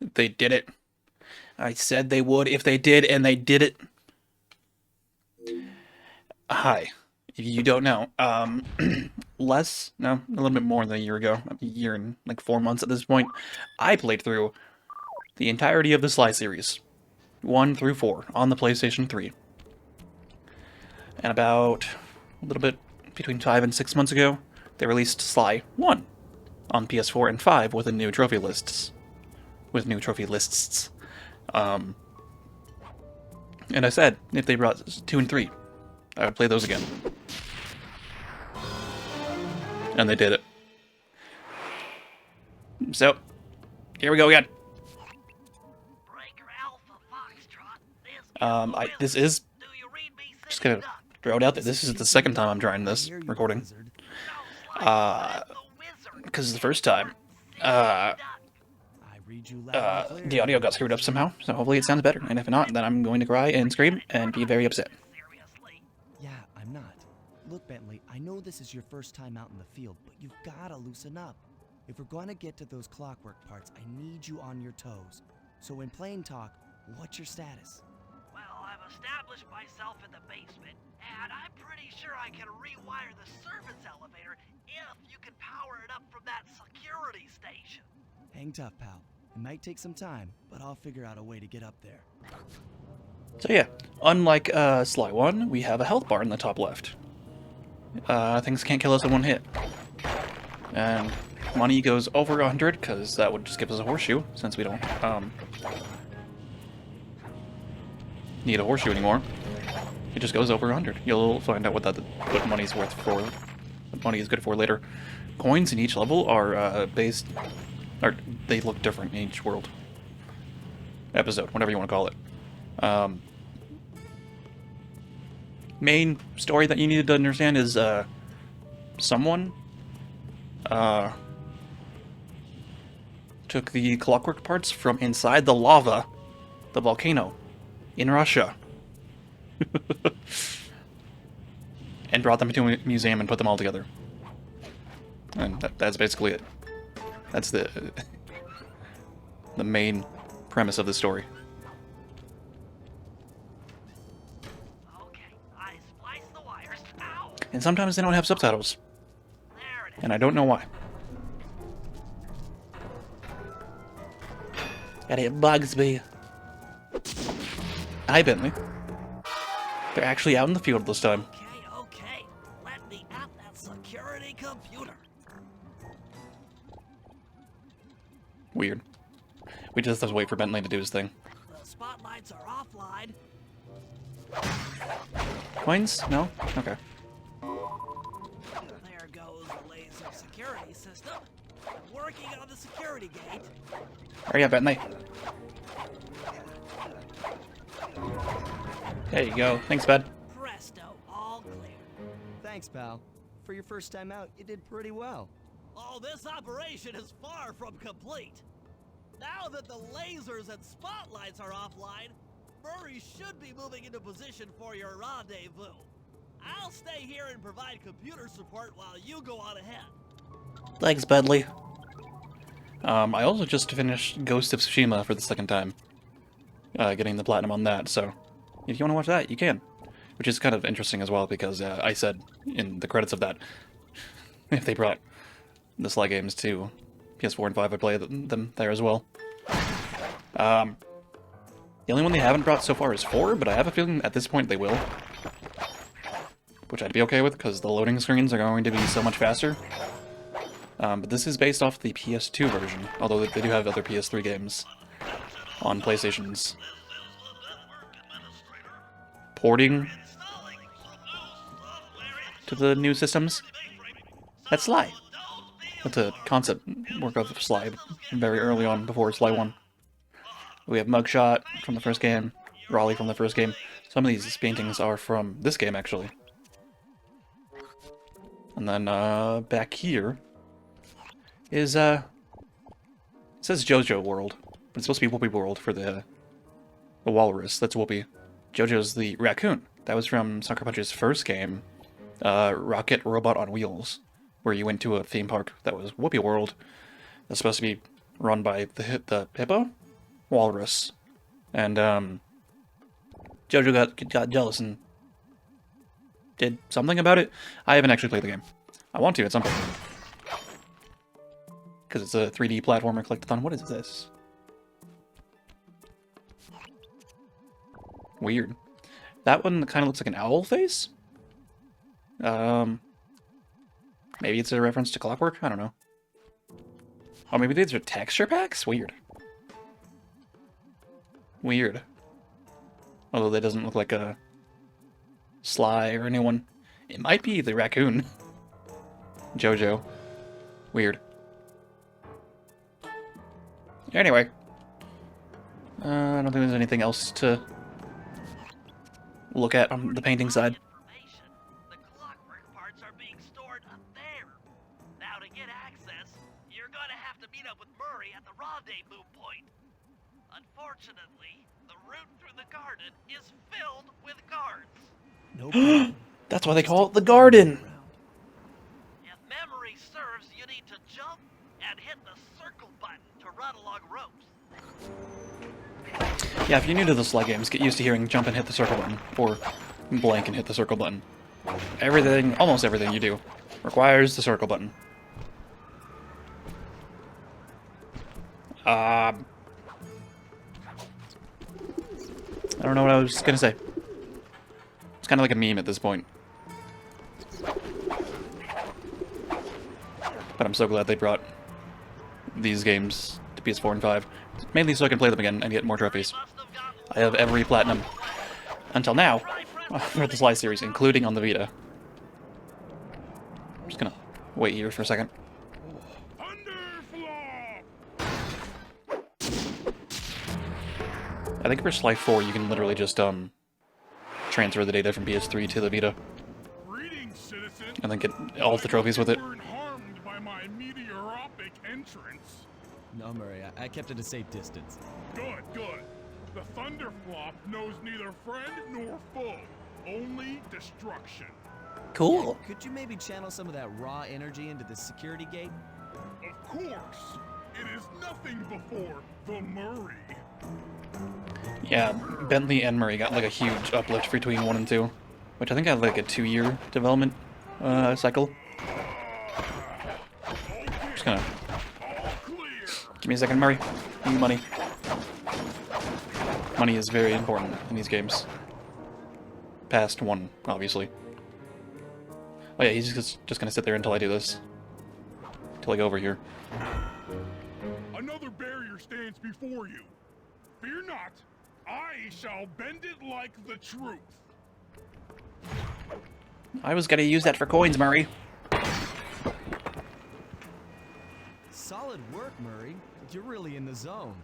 They did it. I said they would if they did, and they did it. Hi. If you don't know, no, a little bit more than a year ago, a year and like 4 months at this point, I played through the entirety of the Sly series, 1 through 4, on the PlayStation 3. And about a little bit between 5 and 6 months ago, they released Sly 1 on PS4 and 5 with a new trophy lists. With new trophy lists. Um, and I said if they brought 2 and 3, I would play those again. And they did it. So, here we go again. This is just gonna throw it out there. This is the second time I'm trying this recording. Because the first time, the audio got screwed up somehow. So hopefully it sounds better. And if not, then I'm going to cry and scream and be very upset. Yeah, I'm not. Look, Bentley, I know this is your first time out in the field, but you've gotta loosen up. If we're going to get to those clockwork parts, I need you on your toes. So in plain talk, what's your status? Well, I've established myself in the basement, and I'm pretty sure I can rewire the service elevator if you can power it up from that security station. Hang tough, pal. It might take some time, but I'll figure out a way to get up there. So yeah, unlike Sly 1, we have a health bar in the top left. Things can't kill us in one hit. And money goes over 100, because that would just give us a horseshoe, since we don't need a horseshoe anymore. It just goes over 100. You'll find out what money's worth for, what money is good for later. Coins in each level are they look different in each world. Episode, whatever you want to call it. Main story that you needed to understand is someone took the clockwork parts from inside the lava, the volcano, in Russia, and brought them to a museum and put them all together. And that's basically it. That's the main premise of the story. Okay, I spliced the wires. Ow! And sometimes they don't have subtitles, There it is. and I don't know why. And it bugs me. Hi, Bentley. They're actually out in the field this time. Okay. Let me at that security computer. Weird. We just have to wait for Bentley to do his thing. The spotlights are offline. Coins? No? Okay. There goes the laser security system. I'm working on the security gate. Hurry up, Bentley. There you go. Thanks, bud. Presto, all clear. Thanks, pal. For your first time out, you did pretty well. Oh, this operation is far from complete. Now that the lasers and spotlights are offline, Murray should be moving into position for your rendezvous. I'll stay here and provide computer support while you go on ahead. Thanks, Bentley. I also just finished Ghost of Tsushima for the second time. Getting the platinum on that, so if you want to watch that, you can. Which is kind of interesting as well, because I said in the credits of that, if they brought the Sly games to PS4 and 5, I'd play them there as well. The only one they haven't brought so far is 4, but I have a feeling at this point they will. Which I'd be okay with, because the loading screens are going to be so much faster. But this is based off the PS2 version, although they do have other PS3 games on PlayStations. Porting to the new systems. That's Sly. That's a concept work of Sly very early on, before Sly 1. We have Mugshot from the first game, Raleigh from the first game. Some of these paintings are from this game, actually. And then back here is it says JoJo World, but it's supposed to be Whoopi World for the walrus. That's Whoopi. JoJo's the raccoon. That was from Sucker Punch's first game, Rocket Robot on Wheels, where you went to a theme park that was Whoopi World. That's supposed to be run by the hippo. walrus, and Jojo got jealous and did something about it. I haven't actually played the game. I want to at some point. Because it's a 3D platformer collectathon. What is this? Weird. That one kind of looks like an owl face? Maybe it's a reference to Clockwork? I don't know. Oh, maybe these are texture packs? Weird. Weird. Although that doesn't look like a Sly or anyone. It might be the raccoon. Jojo. Weird. Anyway. I don't think there's anything else to look at on the painting side. The clockwork parts are being stored up there. Now to get access, you're gonna have to meet up with Murray at the rendezvous point. Unfortunately, the route through the garden is filled with guards. No problem. That's why they call it the garden. If memory serves, you need to jump and hit the circle button to run along ropes. Yeah, if you're new to the Sly games, get used to hearing jump and hit the circle button, or blank and hit the circle button. Everything, almost everything you do, requires the circle button. I don't know what I was gonna say. It's kind of like a meme at this point. But I'm so glad they brought these games to PS4 and 5. Mainly so I can play them again and get more trophies. I have every platinum until now for the Sly series, including on the Vita. I'm just gonna wait here for a second. I think for Sly 4 you can literally just transfer the data from PS3 to the Vita and then get all the trophies with it. No, Murray, I kept it a safe distance. Good, good. The Thunderflop knows neither friend nor foe, only destruction. Cool. Could you maybe channel some of that raw energy into the security gate? Of course, it is nothing before the Murray. Yeah, Bentley and Murray got like a huge uplift between 1 and 2, which I think had like a 2-year development cycle. Just gonna give me a second, Murray. I need money. Money is very important in these games. Past 1, obviously. Oh yeah, he's just gonna sit there until I do this. Until I go over here. Another barrier stands before you. Fear not, I shall bend it like the truth. I was gonna use that for coins, Murray. Solid work, Murray. You're really in the zone.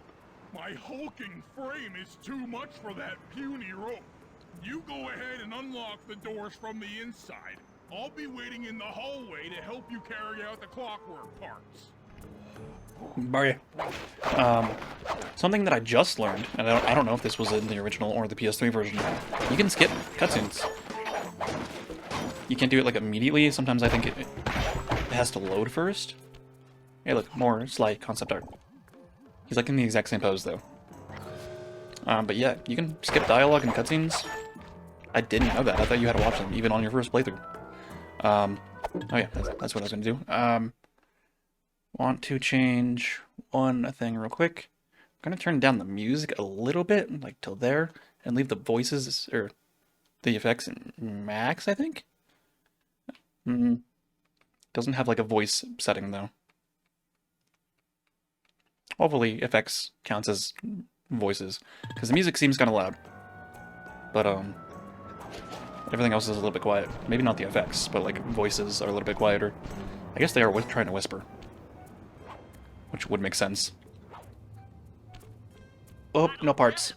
My hulking frame is too much for that puny rope. You go ahead and unlock the doors from the inside. I'll be waiting in the hallway to help you carry out the clockwork parts. Murray. Something that I just learned, and I don't know if this was in the original or the PS3 version. You can skip cutscenes. You can't do it like immediately. Sometimes I think it has to load first. Hey, look, more Sly concept art. He's like in the exact same pose though. But yeah, you can skip dialogue and cutscenes. I didn't know that. I thought you had to watch them even on your first playthrough. Oh yeah, that's what I was gonna do. Want to change one thing real quick. I'm gonna turn down the music a little bit, like till there, and leave the voices or the effects in max, I think. Doesn't have like a voice setting though. Hopefully effects counts as voices, because the music seems kind of loud. But everything else is a little bit quiet. Maybe not the effects, but like voices are a little bit quieter. I guess they are trying to whisper, which would make sense. Oh, no parts.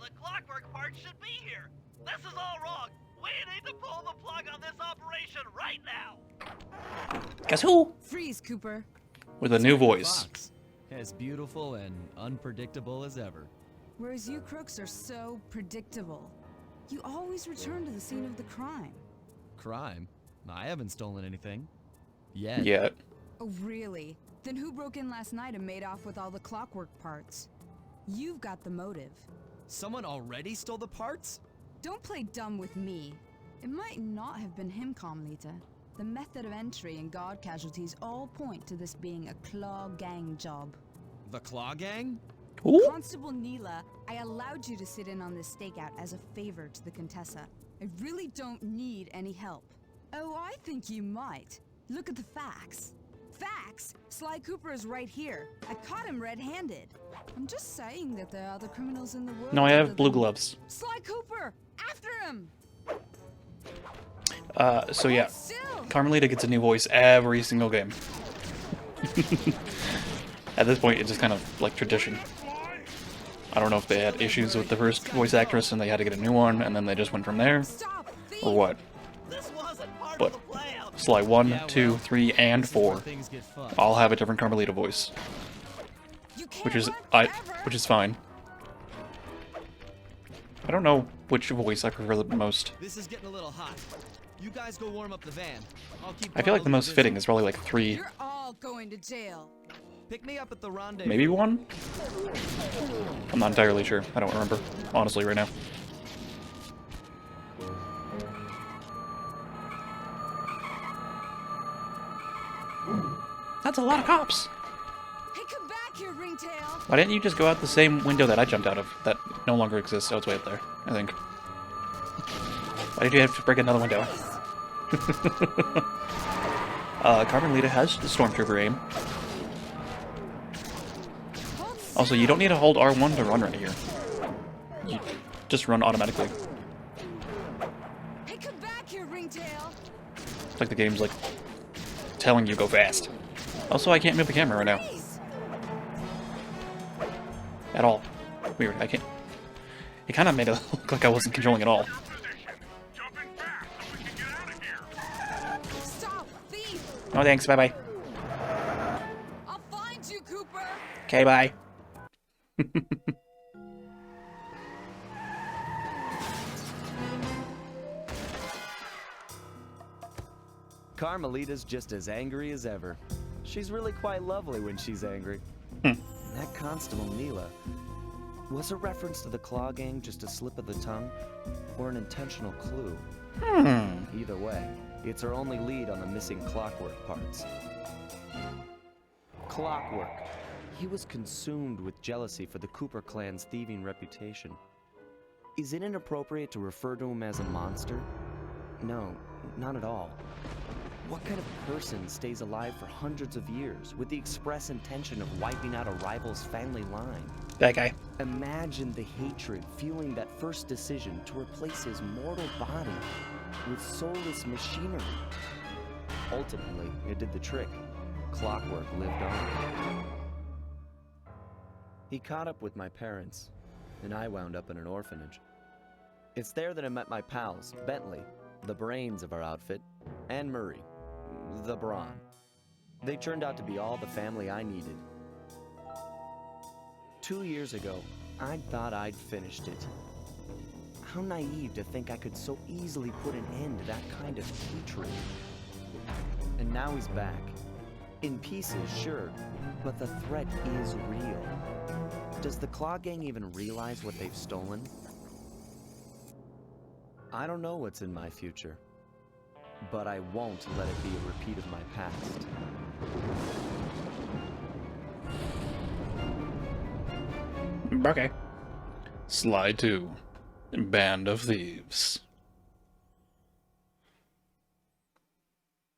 The clockwork parts should be here. This is all wrong. We need to pull the plug on this operation right now. Guess who? Freeze, Cooper. With a new voice. Fox. As beautiful and unpredictable as ever. Whereas you crooks are so predictable. You always return to the scene of the crime. Crime? I haven't stolen anything. Yet. Yeah. Oh, really? Then who broke in last night and made off with all the clockwork parts? You've got the motive. Someone already stole the parts? Don't play dumb with me. It might not have been him, Carmelita. The method of entry and guard casualties all point to this being a Claw Gang job. The Claw Gang? Ooh. Constable Neela, I allowed you to sit in on this stakeout as a favor to the Contessa. I really don't need any help. Oh, I think you might. Look at the facts. Facts? Sly Cooper is right here. I caught him red-handed. I'm just saying that there are other criminals in the world. No, I other have blue than- gloves. Sly Cooper! After him! So yeah, Still! Carmelita gets a new voice every single game. At this point, it's just kind of like tradition. I don't know if they had issues with the first voice actress and they had to get a new one, and then they just went from there, Stop! Thief! or what. This wasn't part But of the plan. Sly 1, Yeah, 2, well, 3, and This is where 4 things get fun. all have a different Carmelita voice, You can't which is run forever. which is fine. I don't know which voice I prefer the most. This is getting a little hot. You guys go warm up the van. I'll keep I feel like the Carmelita most busy. fitting is probably like 3, You're all going to jail. Pick me up at the rendezvous. maybe 1? I'm not entirely sure. I don't remember, honestly, right now. That's a lot of cops! Hey, come back here, Ringtail! Why didn't you just go out the same window that I jumped out of? That no longer exists. Oh, it's way up there, I think. Why did you have to break another window? Carmelita has Stormtrooper aim. Hold Also, you don't need to hold R1 to run right here. You just run automatically. Hey, come back here, Ringtail! It's like the game's like telling you go fast. Also, I can't move the camera right now Please! at all. Weird. I can't. It kind of made it look like I wasn't controlling at all. Position. Jumping fast so we can get out of here. Stop! Thief! No thanks. Bye bye. I'll find you, Cooper! Okay, bye. Carmelita's just as angry as ever. She's really quite lovely when she's angry. Hmm. That Constable Neela, was a reference to the Claw Gang just a slip of the tongue, or an intentional clue? Either way, it's our only lead on the missing Clockwork parts. Clockwork. He was consumed with jealousy for the Cooper clan's thieving reputation. Is it inappropriate to refer to him as a monster? No, not at all. What kind of person stays alive for hundreds of years with the express intention of wiping out a rival's family line? That guy. Imagine the hatred fueling that first decision to replace his mortal body with soulless machinery. Ultimately, it did the trick. Clockwork lived on. He caught up with my parents, and I wound up in an orphanage. It's there that I met my pals, Bentley, the brains of our outfit, and Murray, the brawn. They turned out to be all the family I needed. 2 years ago, I thought I'd finished it. How naive to think I could so easily put an end to that kind of hatred. And now he's back. In pieces, sure, but the threat is real. Does the Claw Gang even realize what they've stolen? I don't know what's in my future, but I won't let it be a repeat of my past. Okay. Slide 2. Band of Thieves.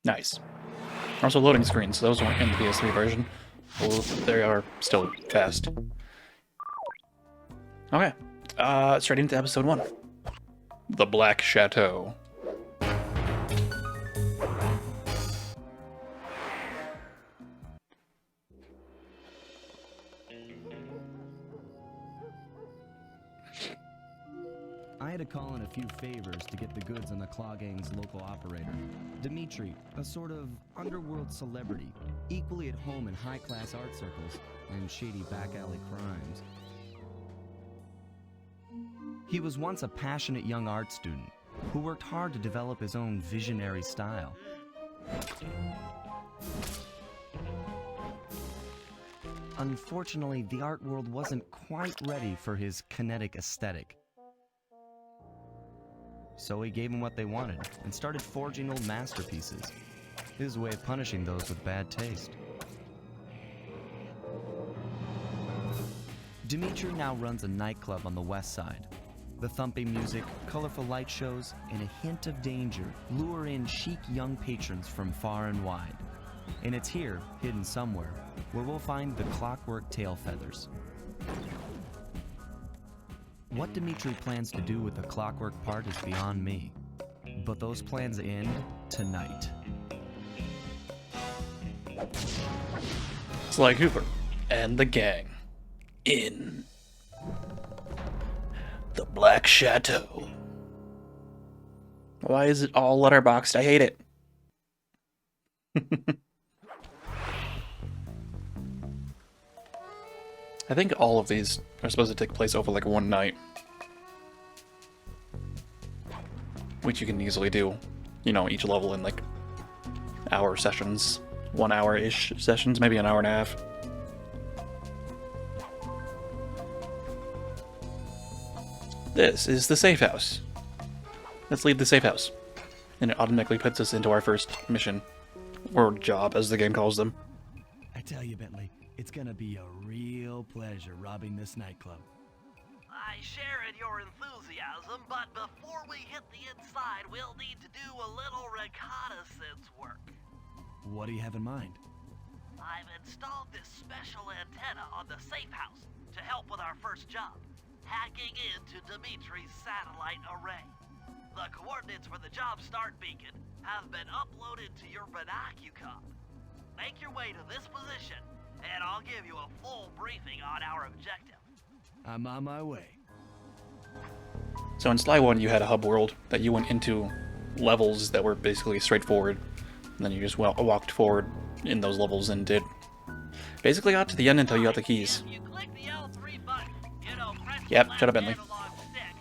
Nice. Also loading screens. Those weren't in the PS3 version. Well, they are still fast. Okay. Straight into episode 1. The Black Chateau. I had to call in a few favors to get the goods on the Claw Gang's local operator. Dimitri, a sort of underworld celebrity, equally at home in high-class art circles and shady back-alley crimes. He was once a passionate young art student who worked hard to develop his own visionary style. Unfortunately, the art world wasn't quite ready for his kinetic aesthetic. So he gave them what they wanted and started forging old masterpieces. His way of punishing those with bad taste. Dimitri now runs a nightclub on the west side. The thumping music, colorful light shows, and a hint of danger lure in chic young patrons from far and wide. And it's here, hidden somewhere, where we'll find the clockwork tail feathers. What Dimitri plans to do with the clockwork part is beyond me. But those plans end tonight. Sly Cooper and the gang in the Black Chateau. Why is it all letterboxed? I hate it. I think all of these are supposed to take place over like one night. Which you can easily do. You know, each level in like hour sessions. 1 hour-ish sessions, maybe an hour and a half. This is the safe house. Let's leave the safe house. And it automatically puts us into our first mission. Or job, as the game calls them. I tell you, Bentley, it's gonna be a real pleasure robbing this nightclub. I share in your enthusiasm, but before we hit the inside, we'll need to do a little reconnaissance work. What do you have in mind? I've installed this special antenna on the safe house to help with our first job, hacking into Dimitri's satellite array. The coordinates for the job start beacon have been uploaded to your binocucom. Make your way to this position, and I'll give you a full briefing on our objective. I'm on my way. So in Sly 1, you had a hub world that you went into levels that were basically straightforward. And then you just walked forward in those levels and did basically got to the end until you got the keys. If you click the L3 button, press the Yep, left shut up, Bentley. analog stick,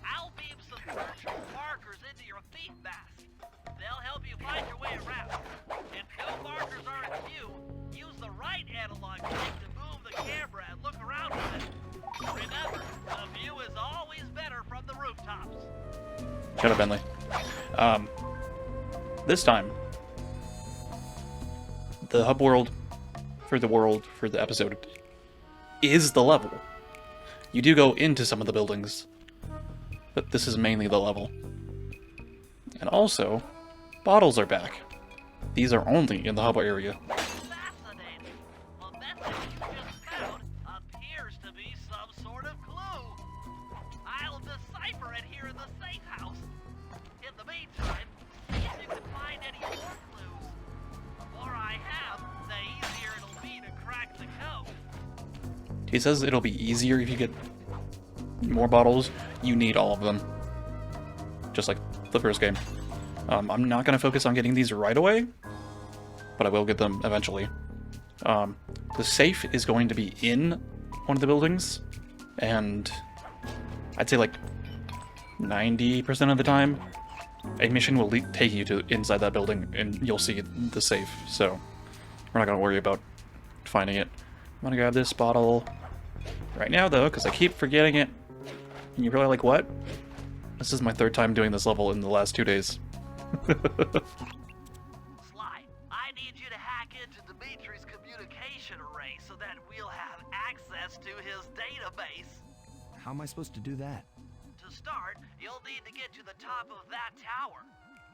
I'll beam some virtual markers into your thief mask. They'll help you find your way around. If no markers are in view, use the right analog stick to move the camera and look around with it. Remember, the view is always better from the rooftops. Shut up, Bentley. This time, the hub world for the episode is the level. You do go into some of the buildings, but this is mainly the level. And also, bottles are back. These are only in the hub area. Fascinating. The message you just found appears to be some sort of clue. I'll decipher it here in the safe house. In the meantime, see if you can find any more clues. The more I have, the easier it'll be to crack the code. He says it'll be easier if you get more bottles. You need all of them. Just like the first game. I'm not going to focus on getting these right away, but I will get them eventually. The safe is going to be in one of the buildings, and I'd say like 90% of the time, a mission will take you to inside that building, and you'll see the safe, so we're not going to worry about finding it. I'm going to grab this bottle right now, though, because I keep forgetting it. And you're probably like, what? This is my third time doing this level in the last 2 days. Sly, I need you to hack into Dimitri's communication array so that we'll have access to his database. How am I supposed to do that? To start, you'll need to get to the top of that tower.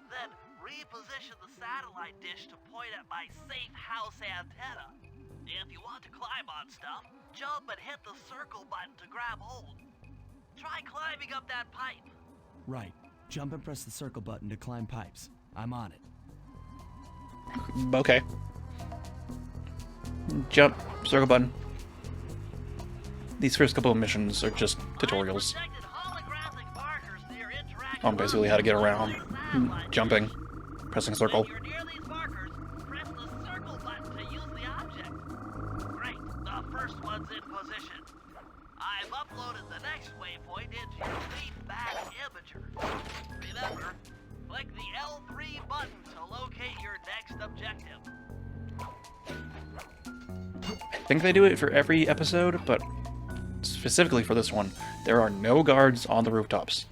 Then reposition the satellite dish to point at my safe house antenna. If you want to climb on stuff, jump and hit the circle button to grab hold. Try climbing up that pipe. Right. Jump and press the circle button to climb pipes. I'm on it. Okay. Jump, circle button. These first couple of missions are just tutorials on basically how to get around, jumping, pressing circle. When you're near these markers, press the circle button to use the object. Great, the first one's in position. I've uploaded the next waypoint into your leaf bag imager. Remember, click the L3 button to locate your next objective. I think they do it for every episode, but specifically for this one, there are no guards on the rooftops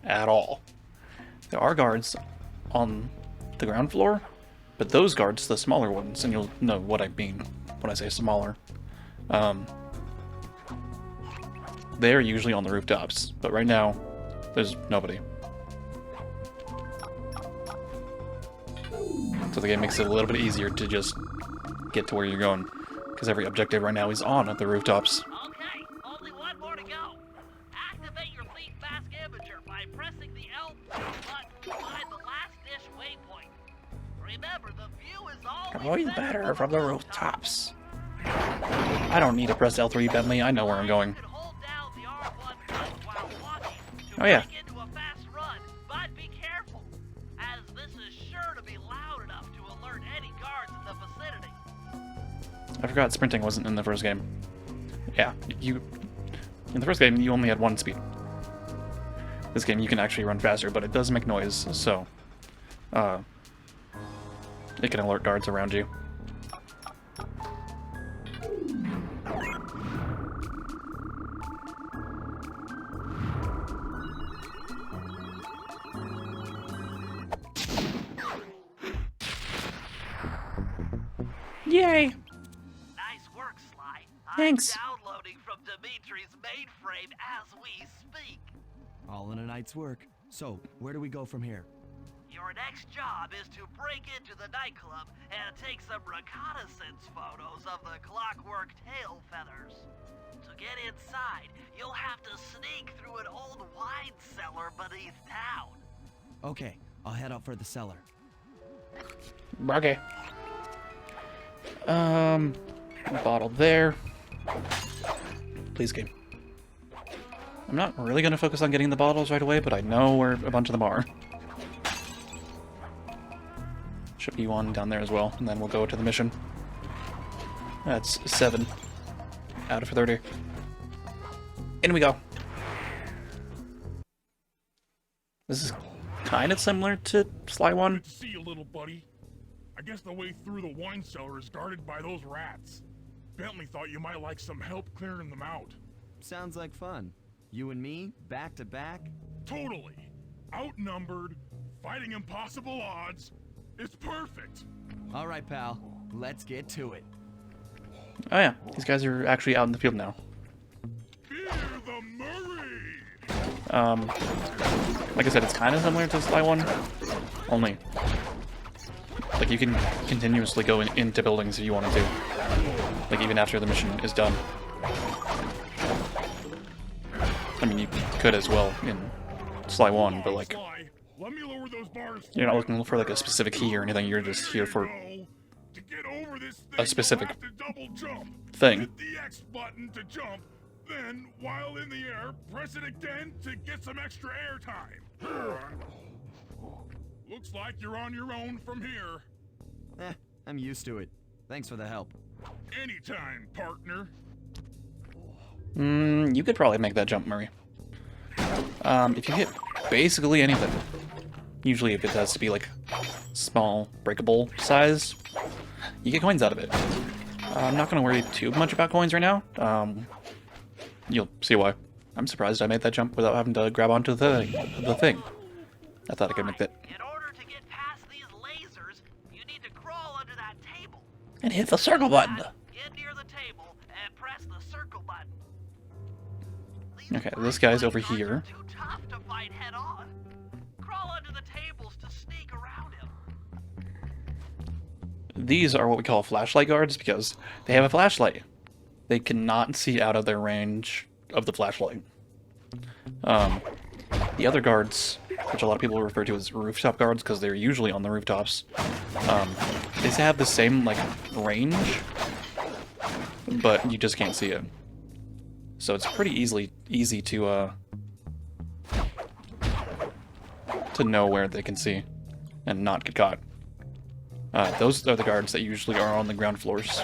at all. There are guards on the ground floor, but those guards, the smaller ones, and you'll know what I mean when I say smaller, they're usually on the rooftops, but right now, there's nobody. So the game makes it a little bit easier to just get to where you're going, because every objective right now is on at the rooftops. Okay, only one more to go. Activate your Fleet Fast Scavenger by pressing the L button to find the last dish waypoint. Remember, the view is always better from the rooftops. I don't need to press L3, Bentley. I know where I'm going. You can hold down the R1 button while walking to Oh, yeah. break into a fast run, but be careful, as this is sure to be loud enough to alert any guards in the vicinity. I forgot sprinting wasn't in the first game. Yeah, in the first game, you only had one speed. This game, you can actually run faster, but it does make noise, so it can alert guards around you. Yay! Nice work, Sly. Thanks. I'm downloading from Dimitri's mainframe as we speak. All in a night's work. So, where do we go from here? Your next job is to break into the nightclub and take some reconnaissance photos of the clockwork tail feathers. To get inside, you'll have to sneak through an old wine cellar beneath town. Okay, I'll head out for the cellar. Okay. Bottle there. Please, game. I'm not really gonna focus on getting the bottles right away, but I know where a bunch of them are. Should be one down there as well, and then we'll go to the mission. That's 7 out of 30. In we go. This is kind of similar to Sly 1. Good to see you, little buddy. I guess the way through the wine cellar is guarded by those rats. Bentley thought you might like some help clearing them out. Sounds like fun. You and me, back to back? Totally. Outnumbered, fighting impossible odds. It's perfect. All right, pal. Let's get to it. Oh yeah, these guys are actually out in the field now. Fear the Murray! Like I said, it's kind of similar to Sly 1, only like you can continuously go into buildings if you wanted to, like even after the mission is done. I mean, you could as well in Sly 1, but like Sly, let me lower those bars you're not looking for like a specific key or anything. You're just here for No. To get over this thing, a specific you'll have to double jump. thing. Hit the X button to jump, then while in the air, press it again to get some extra air time. Looks like you're on your own from here. I'm used to it. Thanks for the help. Anytime, partner. You could probably make that jump, Murray. If you hit basically anything, usually if it has to be like small, breakable size, you get coins out of it. I'm not going to worry too much about coins right now. You'll see why. I'm surprised I made that jump without having to grab onto the thing. I thought I could make that. In order to get past these lasers, you need to crawl under that table. And hit the circle button. Get near the table and press the circle button. Okay, this guy's over here. Too tough to fight head on. Crawl under the tables to sneak around him. These are what we call flashlight guards because they have a flashlight. They cannot see out of their range of the flashlight. The other guards, which a lot of people refer to as rooftop guards because they're usually on the rooftops, they have the same like range, but you just can't see it. So it's pretty easy to know where they can see and not get caught. Those are the guards that usually are on the ground floors.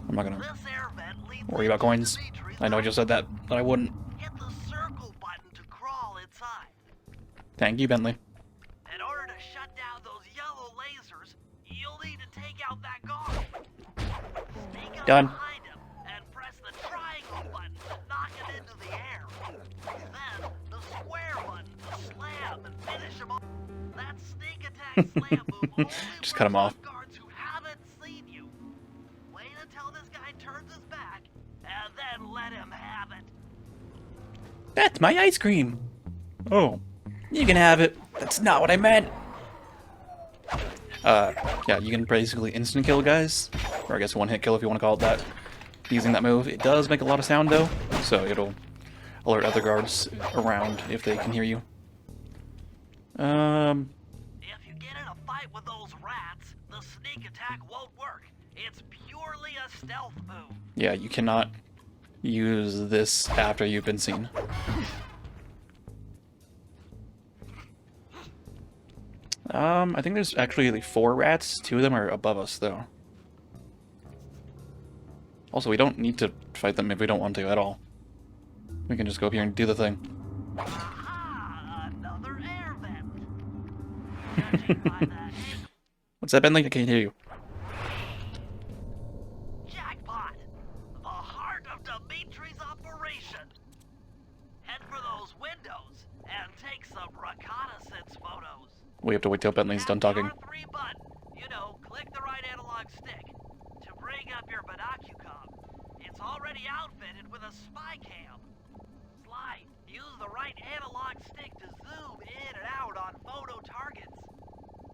I'm not gonna This air vent leads worry about coins. I know I just said that, but I wouldn't. hit the circle button to crawl inside. Thank you, Bentley. In order to shut down those yellow lasers, you'll need to take out that guard. Done. behind him and press the triangle button to knock him into the air. Then the square button to slam and finish him off. That sneak attack slam move only Just cut him works off. on guards who haven't seen you. Wait until this guy turns his back, and then let him have it. That's my ice cream. Oh, you can have it. That's not what I meant. Yeah, you can basically instant kill guys, or I guess one hit kill if you want to call it that, using that move. It does make a lot of sound though, so it'll alert other guards around if they can hear you. If you get in a fight with those rats, the sneak attack won't work. It's purely a stealth move. Yeah, you cannot use this after you've been seen. I think there's actually like 4 rats. 2 of them are above us, though. Also, we don't need to fight them if we don't want to at all. We can just go up here and do the thing. Aha! Another air vent. Judging by the angle, What's that, Bentley? I can't hear you. jackpot! The heart of Dimitri's operation. Head for those windows and take some reconnaissance photos. We have to wait till Bentley's done talking. Tap the R3 button. You know, click the right analog stick to bring up your binocucom. It's already outfitted with a spy cam. Slide. Use the right analog stick to zoom in and out on photo targets.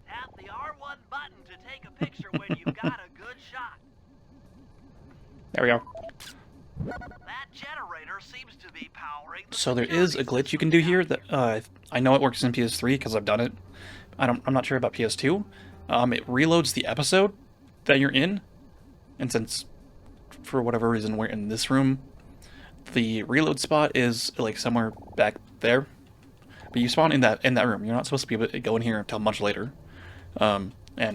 Tap the R1 button to take a picture when you've got a good shot. There we go. That generator seems to be powering the So there is a glitch you can do here that I know it works in PS3 because I've done it. I'm not sure about PS2. It reloads the episode that you're in, and since for whatever reason we're in this room, the reload spot is like somewhere back there. But you spawn in that room. You're not supposed to be able to go in here until much later. And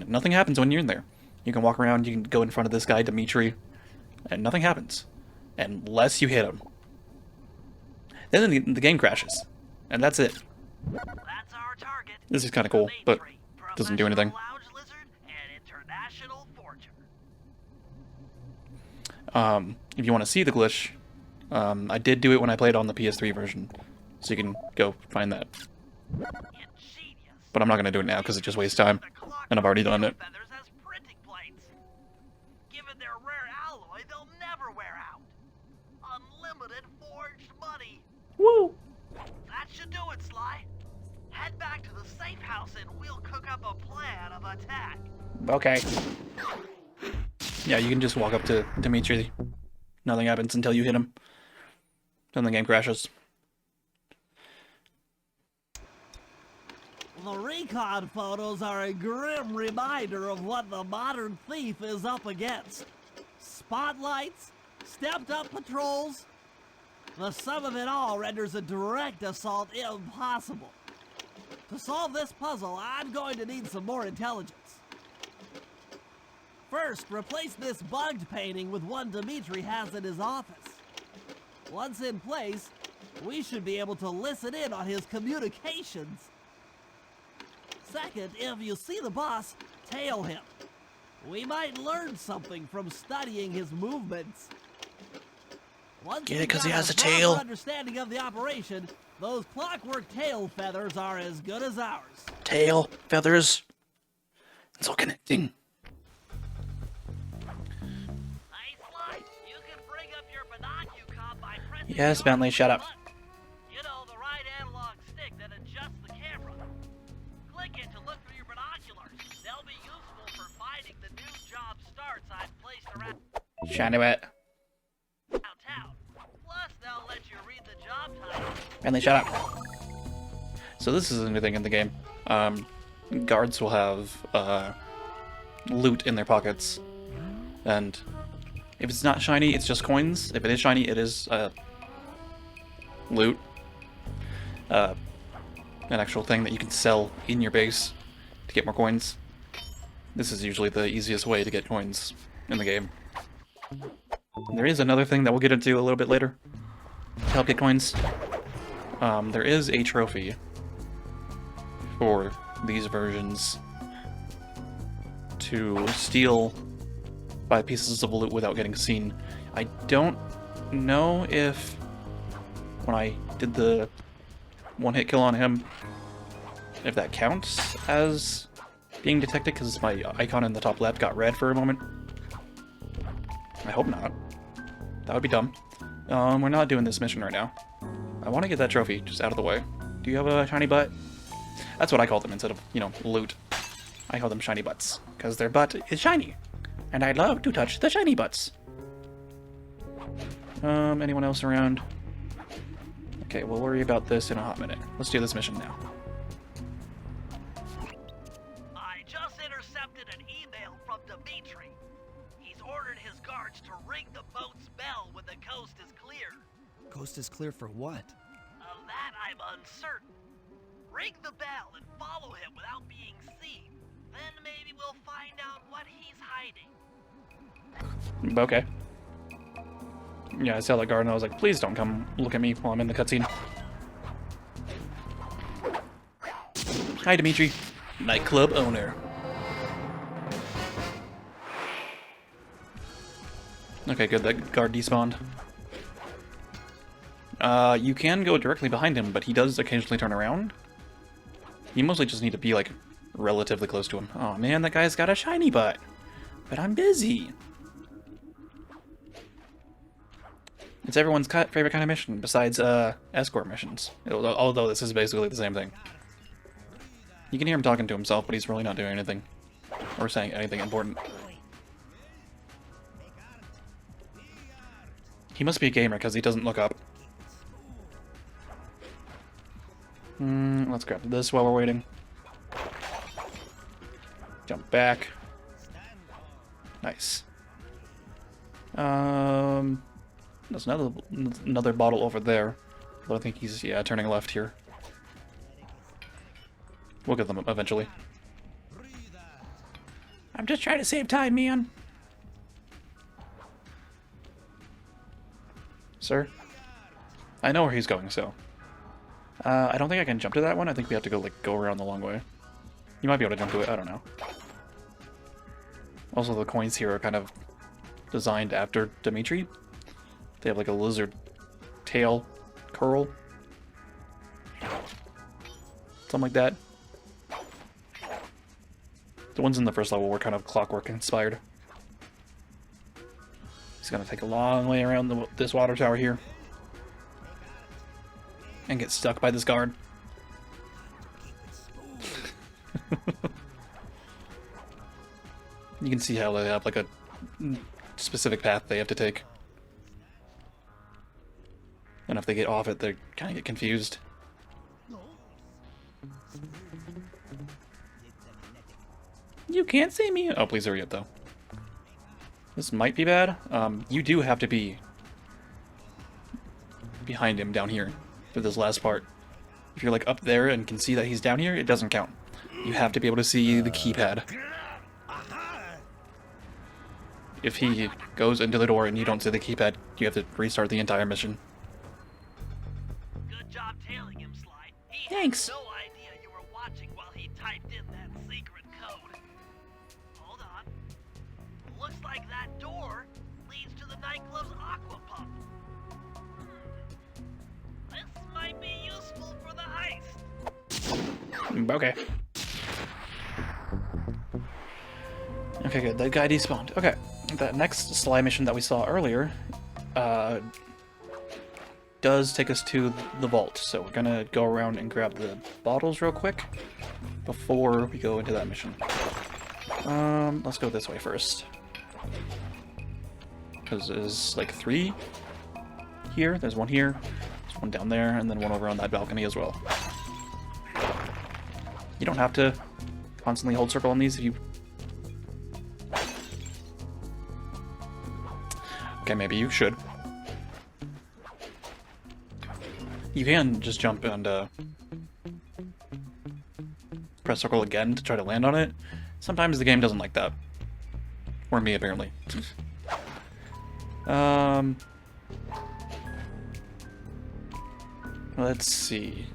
nothing happens when you're in there. You can walk around, you can go in front of this guy, Dimitri, and nothing happens. Unless you hit him. Then the game crashes. And that's it. That's our target. This is kind of cool, but Dimitri, doesn't do anything. professional lounge lizard and international forger. If you want to see the glitch, I did do it when I played on the PS3 version. So you can go find that. Ingenious. But I'm not going to do it now because it just wastes time. And I've already done it. Feathers as printing plates. Given their rare alloy, they'll never wear out. Unlimited forged money. Woo! That should do it, Sly. Head back to the safe house and we'll cook up a plan of attack. Okay. Yeah, you can just walk up to Dimitri. Nothing happens until you hit him. Then the game crashes. The recon photos are a grim reminder of what the modern thief is up against. Spotlights, stepped-up patrols. The sum of it all renders a direct assault impossible. To solve this puzzle, I'm going to need some more intelligence. First, replace this bugged painting with one Dimitri has in his office. Once in place, we should be able to listen in on his communications. Second, if you see the boss, tail him. We might learn something from studying his movements. Once Get it, we've 'cause he got has a proper tail. understanding of the operation, those clockwork tail feathers are as good as ours. Tail, feathers. It's all connecting. Hey, Sly, you can bring up your binocucom by pressing Yes, the Bentley, shut up. button. You know, the right analog stick that adjusts the camera. Click it to look through your binoculars. They'll be useful for finding the new job starts I've placed around Shiny wet. town. Plus, they'll let you read the job title. Bentley, shut up. So this is a new thing in the game. Guards will have loot in their pockets, and if it's not shiny, it's just coins. If it is shiny, it is loot. An actual thing that you can sell in your base to get more coins. This is usually the easiest way to get coins in the game. There is another thing that we'll get into a little bit later to help get coins. There is a trophy for these versions to steal buy pieces of loot without getting seen. I don't know if when I did the one-hit kill on him, if that counts as being detected, because my icon in the top left got red for a moment. I hope not. That would be dumb. We're not doing this mission right now. I want to get that trophy just out of the way. Do you have a shiny butt? That's what I call them instead of, you know, loot. I call them shiny butts, because their butt is shiny. And I love to touch the shiny butts. Anyone else around? Okay, we'll worry about this in a hot minute. Let's do this mission now. I just intercepted an email from Dimitri. He's ordered his guards to ring the boat's bell when the coast is clear. Coast is clear for what? Of that I'm uncertain. Ring the bell and follow him without being seen. Then maybe we'll find out what he's hiding. Okay. Yeah, I saw that guard and I was like, please don't come look at me while I'm in the cutscene. Hi, Dimitri. Nightclub owner. Okay, good. That guard despawned. You can go directly behind him, but he does occasionally turn around. You mostly just need to be, like, relatively close to him. Oh man, that guy's got a shiny butt. But I'm busy. It's everyone's favorite kind of mission, besides, escort missions. Although this is basically the same thing. You can hear him talking to himself, but he's really not doing anything. Or saying anything important. He must be a gamer, because he doesn't look up. Let's grab this while we're waiting. Jump back. Nice. There's another bottle over there. Although I think he's, yeah, turning left here. We'll get them eventually. I'm just trying to save time, man. Sir? I know where he's going, so. I don't think I can jump to that one. I think we have to go around the long way. You might be able to jump to it, I don't know. Also, the coins here are kind of designed after Dimitri. They have like a lizard tail curl. Something like that. The ones in the first level were kind of clockwork inspired. He's gonna take a long way around this water tower here. And get stuck by this guard. You can see how they have like a specific path they have to take. And if they get off it, they kind of get confused. You can't see me! Oh, please hurry up, though. This might be bad. You do have to be behind him down here for this last part. If you're like up there and can see that he's down here, it doesn't count. You have to be able to see the keypad. If he goes into the door and you don't see the keypad, you have to restart the entire mission. Good job tailing him, Sly. He Thanks. had no idea you were watching while he typed in that secret code. Hold on. Looks like that door leads to the nightclub's aqua pump. This might be useful for the heist. Okay. Okay, good. That guy despawned. Okay. That next Sly mission that we saw earlier does take us to the vault. So we're gonna go around and grab the bottles real quick before we go into that mission. Let's go this way first. Because there's like 3 here. There's one here. There's one down there, and then one over on that balcony as well. You don't have to constantly hold circle on these if you... Okay, maybe you should. You can just jump and press circle again to try to land on it. Sometimes the game doesn't like that. Or me, apparently. Let's see.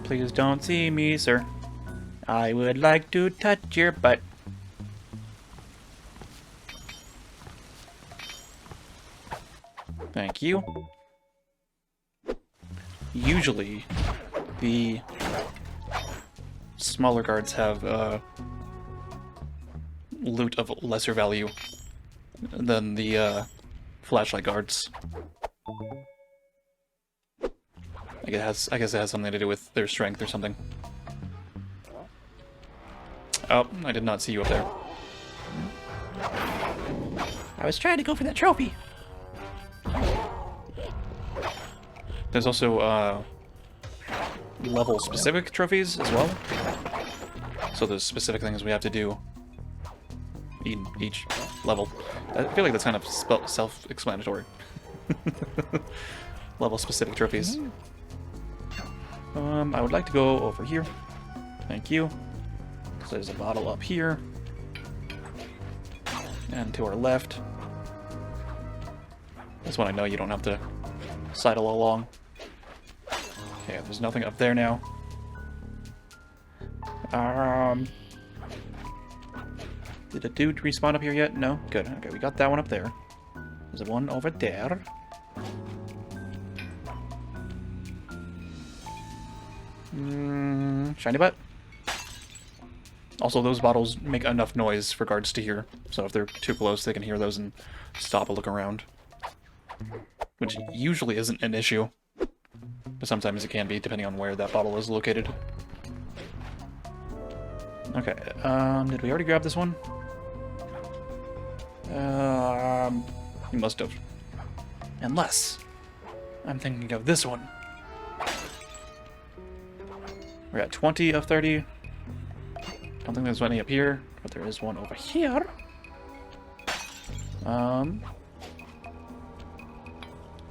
Please don't see me, sir. I would like to touch your butt. Thank you. Usually, the smaller guards have loot of lesser value than the flashlight guards. I guess it has something to do with their strength or something. Oh, I did not see you up there. I was trying to go for that trophy. There's also level-specific trophies as well. So there's specific things we have to do in each level. I feel like that's kind of self-explanatory. Level-specific trophies. I would like to go over here. Thank you. So there's a bottle up here. And to our left. That's when I know you don't have to sidle along. Okay, there's nothing up there now. Did a dude respawn up here yet? No? Good. Okay, we got that one up there. There's one over there. Shiny butt. Also, those bottles make enough noise for guards to hear. So if they're too close, they can hear those and stop and look around. Which usually isn't an issue. But sometimes it can be, depending on where that bottle is located. Okay, did we already grab this one? We must have. Unless I'm thinking of this one. We're at 20 of 30. Don't think there's any up here, but there is one over here.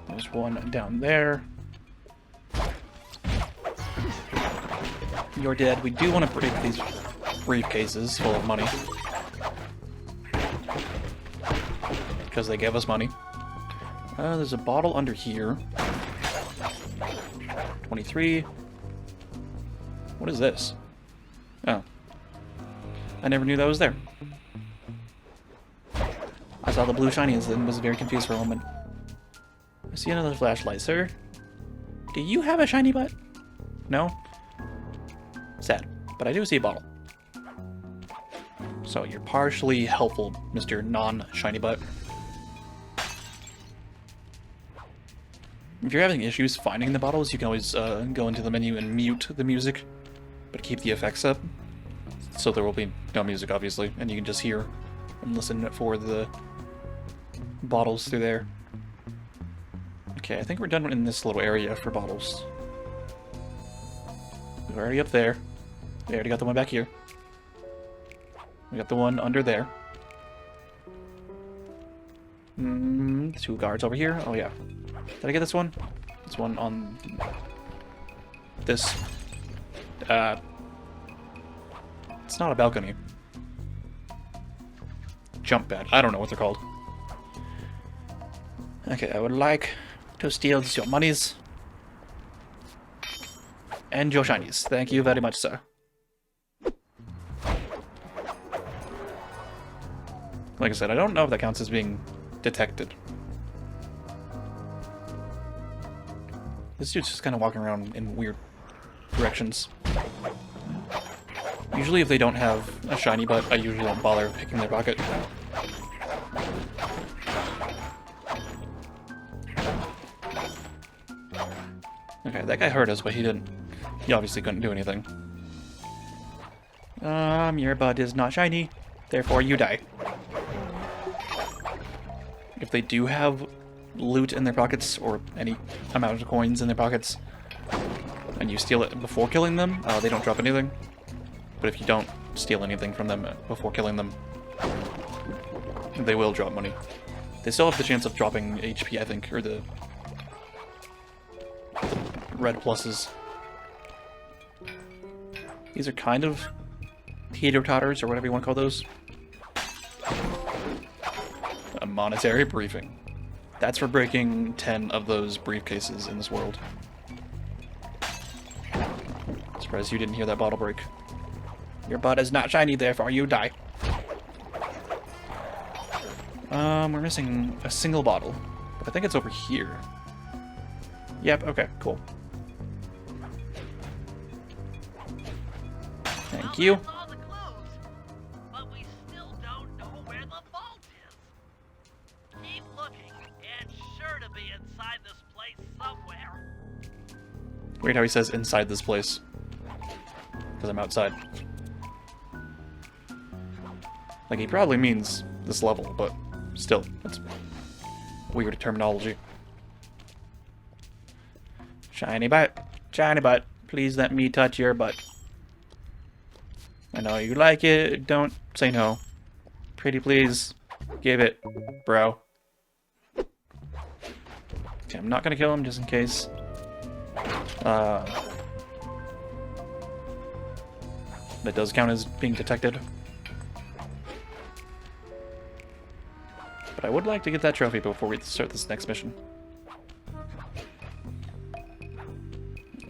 There's one down there. You're dead. We do want to break these briefcases full of money. Because they give us money. There's a bottle under here. 23. What is this? Oh. I never knew that was there. I saw the blue shinies and was very confused for a moment. I see another flashlight, sir. Do you have a shiny butt? No? Sad. But I do see a bottle. So you're partially helpful, Mr. Non-shiny butt. If you're having issues finding the bottles, you can always go into the menu and mute the music, but keep the effects up. So there will be no music, obviously, and you can just hear and listen for the bottles through there. Okay, I think we're done in this little area for bottles. We're already up there. We already got the one back here. We got the one under there. Two guards over here. Oh yeah. Did I get this one? This one on this. It's not a balcony. Jump pad. I don't know what they're called. Okay, I would like to steal your monies. And your shinies. Thank you very much, sir. Like I said, I don't know if that counts as being detected. This dude's just kind of walking around in weird directions. Usually if they don't have a shiny butt, I usually don't bother picking their pocket. Okay, that guy heard us, but he didn't. He obviously couldn't do anything. Your butt is not shiny, therefore you die. If they do have loot in their pockets, or any amount of coins in their pockets, and you steal it before killing them, they don't drop anything. But if you don't steal anything from them before killing them, they will drop money. They still have the chance of dropping HP, I think, or the red pluses. These are kind of teeter-totters, or whatever you want to call those. A monetary briefing. That's for breaking 10 of those briefcases in this world. Surprised you didn't hear that bottle break. Your butt is not shiny, therefore you die. We're missing a single bottle. But I think it's over here. Yep, okay, cool. Thank you. That's all the clues, but we still don't know where the vault is. Keep looking. It's sure to be inside this place somewhere. Weird how he says inside this place. Because I'm outside. Like, he probably means this level, but still, that's weird terminology. Shiny butt. Shiny butt. Please let me touch your butt. I know you like it. Don't say no. Pretty please. Give it, bro. Okay, I'm not gonna kill him just in case. That does count as being detected. But I would like to get that trophy before we start this next mission.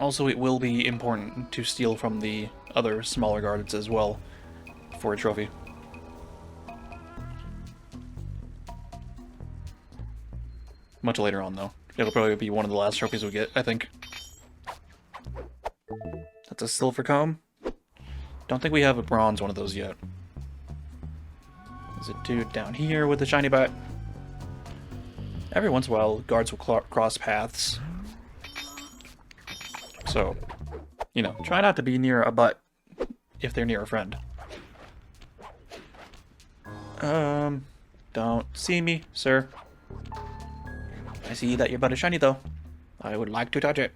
Also, it will be important to steal from the other smaller guards as well for a trophy. Much later on, though. It'll probably be one of the last trophies we get, I think. That's a silver comb. Don't think we have a bronze one of those yet. There's a dude down here with a shiny butt. Every once in a while, guards will cross paths. So, you know, try not to be near a butt if they're near a friend. Don't see me, sir. I see that your butt is shiny, though. I would like to touch it.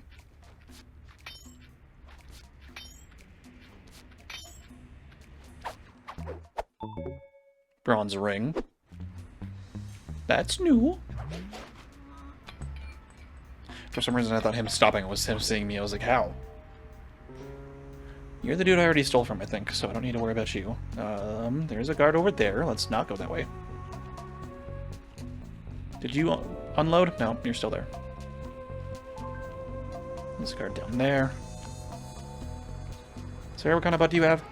Bronze ring. That's new. For some reason, I thought him stopping was him seeing me. I was like, how? You're the dude I already stole from, I think, so I don't need to worry about you. There's a guard over there. Let's not go that way. Did you unload? No, you're still there. There's a guard down there. Sir, what kind of butt do you have?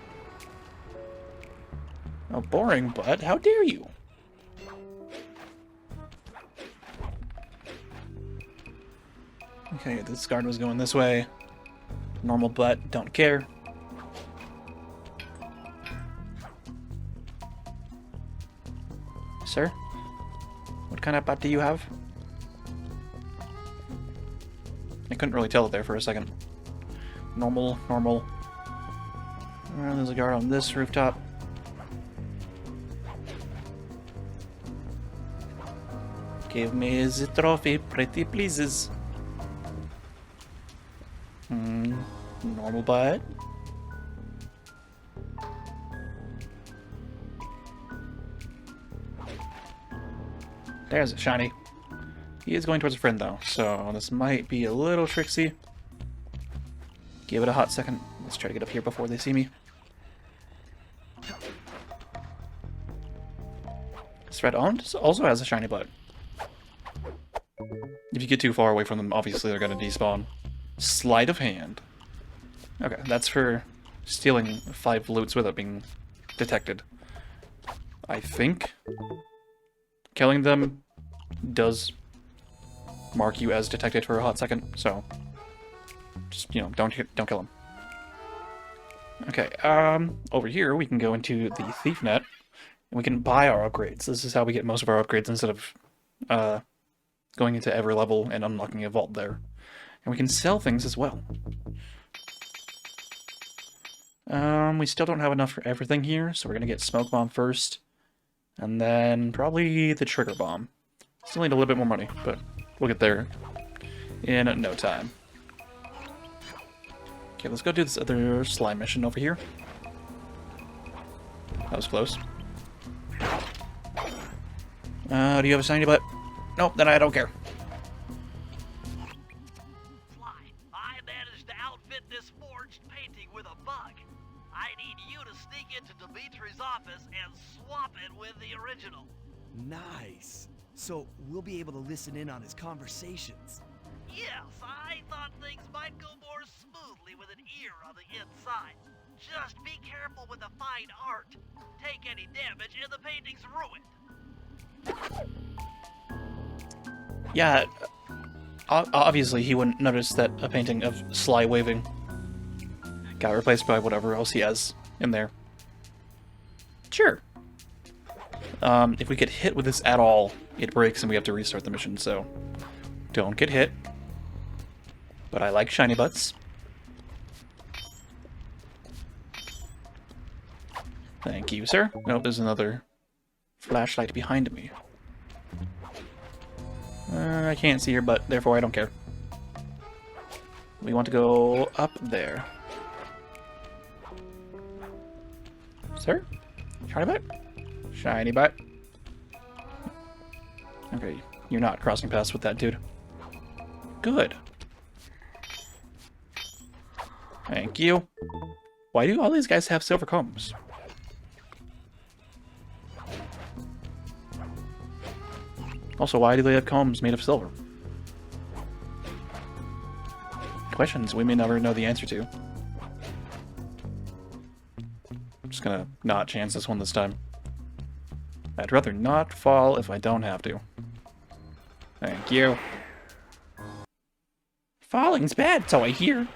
Oh, boring butt. How dare you? Okay, this guard was going this way. Normal butt, don't care. Sir? What kind of butt do you have? I couldn't really tell it there for a second. Normal, normal. There's a guard on this rooftop. Give me the trophy, pretty pleases. Normal butt. There's a shiny. He is going towards a friend though, so this might be a little tricksy. Give it a hot second. Let's try to get up here before they see me. This red also has a shiny butt. If you get too far away from them, obviously they're going to despawn. Sleight of hand. Okay, that's for stealing 5 loots without being detected. I think killing them does mark you as detected for a hot second, so just, you know, don't kill them. Okay, over here we can go into the Thief Net, and we can buy our upgrades. This is how we get most of our upgrades instead of going into every level and unlocking a vault there. And we can sell things as well. We still don't have enough for everything here, so we're gonna get Smoke Bomb first, and then probably the Trigger Bomb. Still need a little bit more money, but we'll get there in no time. Okay, let's go do this other slime mission over here. That was close. Do you have a shiny butt? Nope, then I don't care. Fly, I managed to outfit this forged painting with a bug. I need you to sneak into Dimitri's office and swap it with the original. Nice. So we'll be able to listen in on his conversations. Yes, I thought things might go more smoothly with an ear on the inside. Just be careful with the fine art. Take any damage and the painting's ruined. Yeah, obviously he wouldn't notice that a painting of Sly waving got replaced by whatever else he has in there. Sure. If we get hit with this at all, it breaks and we have to restart the mission, so don't get hit. But I like shiny butts. Thank you, sir. Nope, there's another flashlight behind me. I can't see your butt, therefore I don't care. We want to go up there. Sir? Shiny butt? Shiny butt. Okay, you're not crossing paths with that dude. Good. Thank you. Why do all these guys have silver combs? Also, why do they have combs made of silver? Questions we may never know the answer to. I'm just gonna not chance this one this time. I'd rather not fall if I don't have to. Thank you. Falling's bad, so I hear.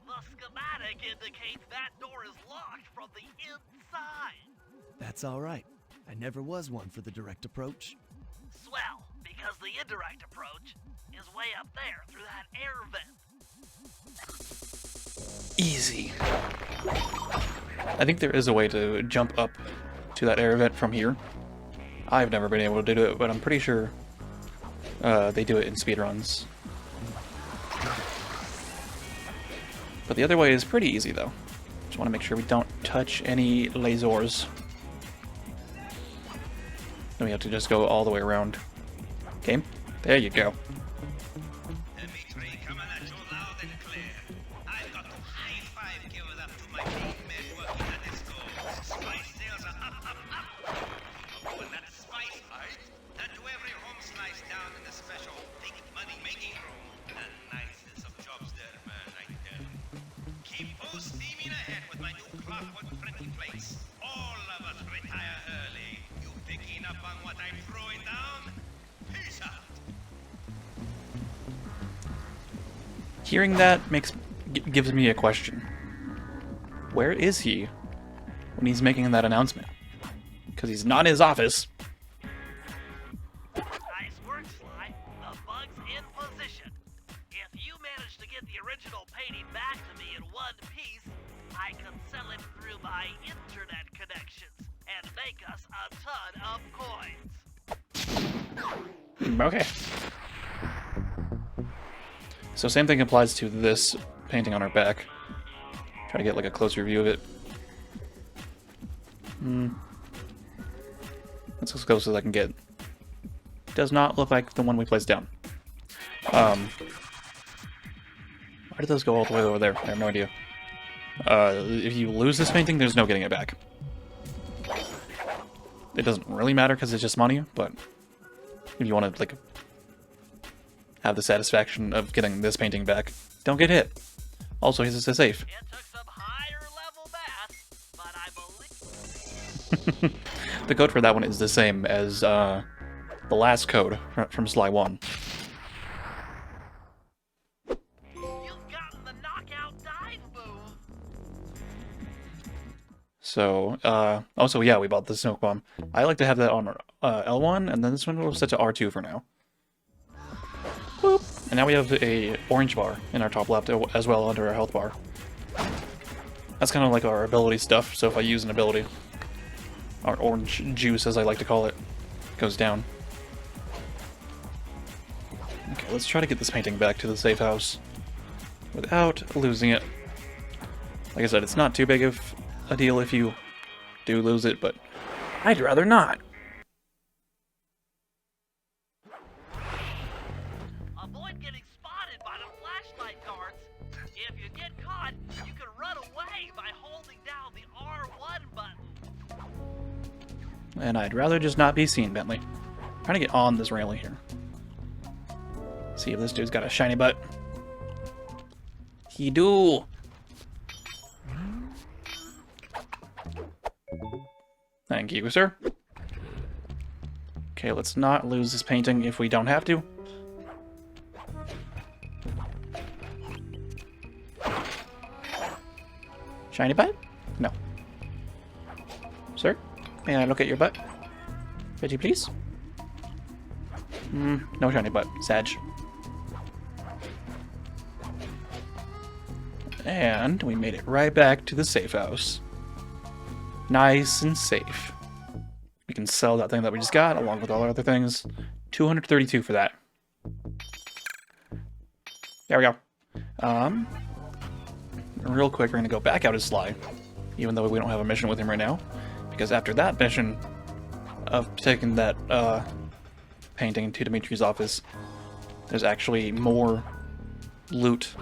The schematic indicates that door is locked from the inside. That's all right. I never was one for the direct approach. Swell, because the indirect approach is way up there through that air vent. Easy. I think there is a way to jump up to that air vent from here. I've never been able to do it, but I'm pretty sure they do it in speedruns. But the other way is pretty easy, though. Just want to make sure we don't touch any lasers. Then we have to just go all the way around. Okay, there you go. Dimitri coming at you loud and clear. I've got to high-five give it up to my teammen working at the stores. Spice sales are up, up, up. Oh, and that spice pipe, that to every home slice down in the special big money-making room. The nicest of jobs there, man, I tell you. Keep full steaming ahead with my new clockwork printing plates. All of us retire early. You picking up on what I'm throwing down? Peace out. Hearing that gives me a question. Where is he when he's making that announcement? Because he's not in his office. Nice work, Sly. The bug's in position. If you manage to get the original painting back to me in one piece, I can sell it through my internet connections and make us a ton of coins. Okay. So same thing applies to this painting on our back. Try to get like a closer view of it. That's as close as I can get. Does not look like the one we placed down. Why did those go all the way over there? I have no idea. If you lose this painting, there's no getting it back. It doesn't really matter because it's just money, but if you want to like have the satisfaction of getting this painting back, don't get hit. Also, he's a safe. It took some higher level math, but I believe The code for that one is the same as the last code from Sly 1. you've gotten the knockout dive move. So, also, yeah, we bought the smoke bomb. I like to have that on L1, and then this one will set to R2 for now. Boop. And now we have a orange bar in our top left as well under our health bar. That's kind of like our ability stuff, so if I use an ability, our orange juice, as I like to call it, goes down. Okay, let's try to get this painting back to the safe house without losing it. Like I said, it's not too big of a deal if you do lose it, but I'd rather not. Avoid getting spotted by the flashlight guards. If you get caught, you can run away by holding down the R1 button. And I'd rather just not be seen, Bentley. I'm trying to get on this railing here. See if this dude's got a shiny butt. He do. Thank you, sir. Okay, let's not lose this painting if we don't have to. Shiny butt? No. Sir, may I look at your butt? Pretty please? No shiny butt. Sag. And we made it right back to the safe house. Nice and safe. We can sell that thing that we just got, along with all our other things. 232 for that. There we go. Real quick, we're gonna go back out as Sly, even though we don't have a mission with him right now, because after that mission of taking that painting to Dimitri's office, there's actually more loot.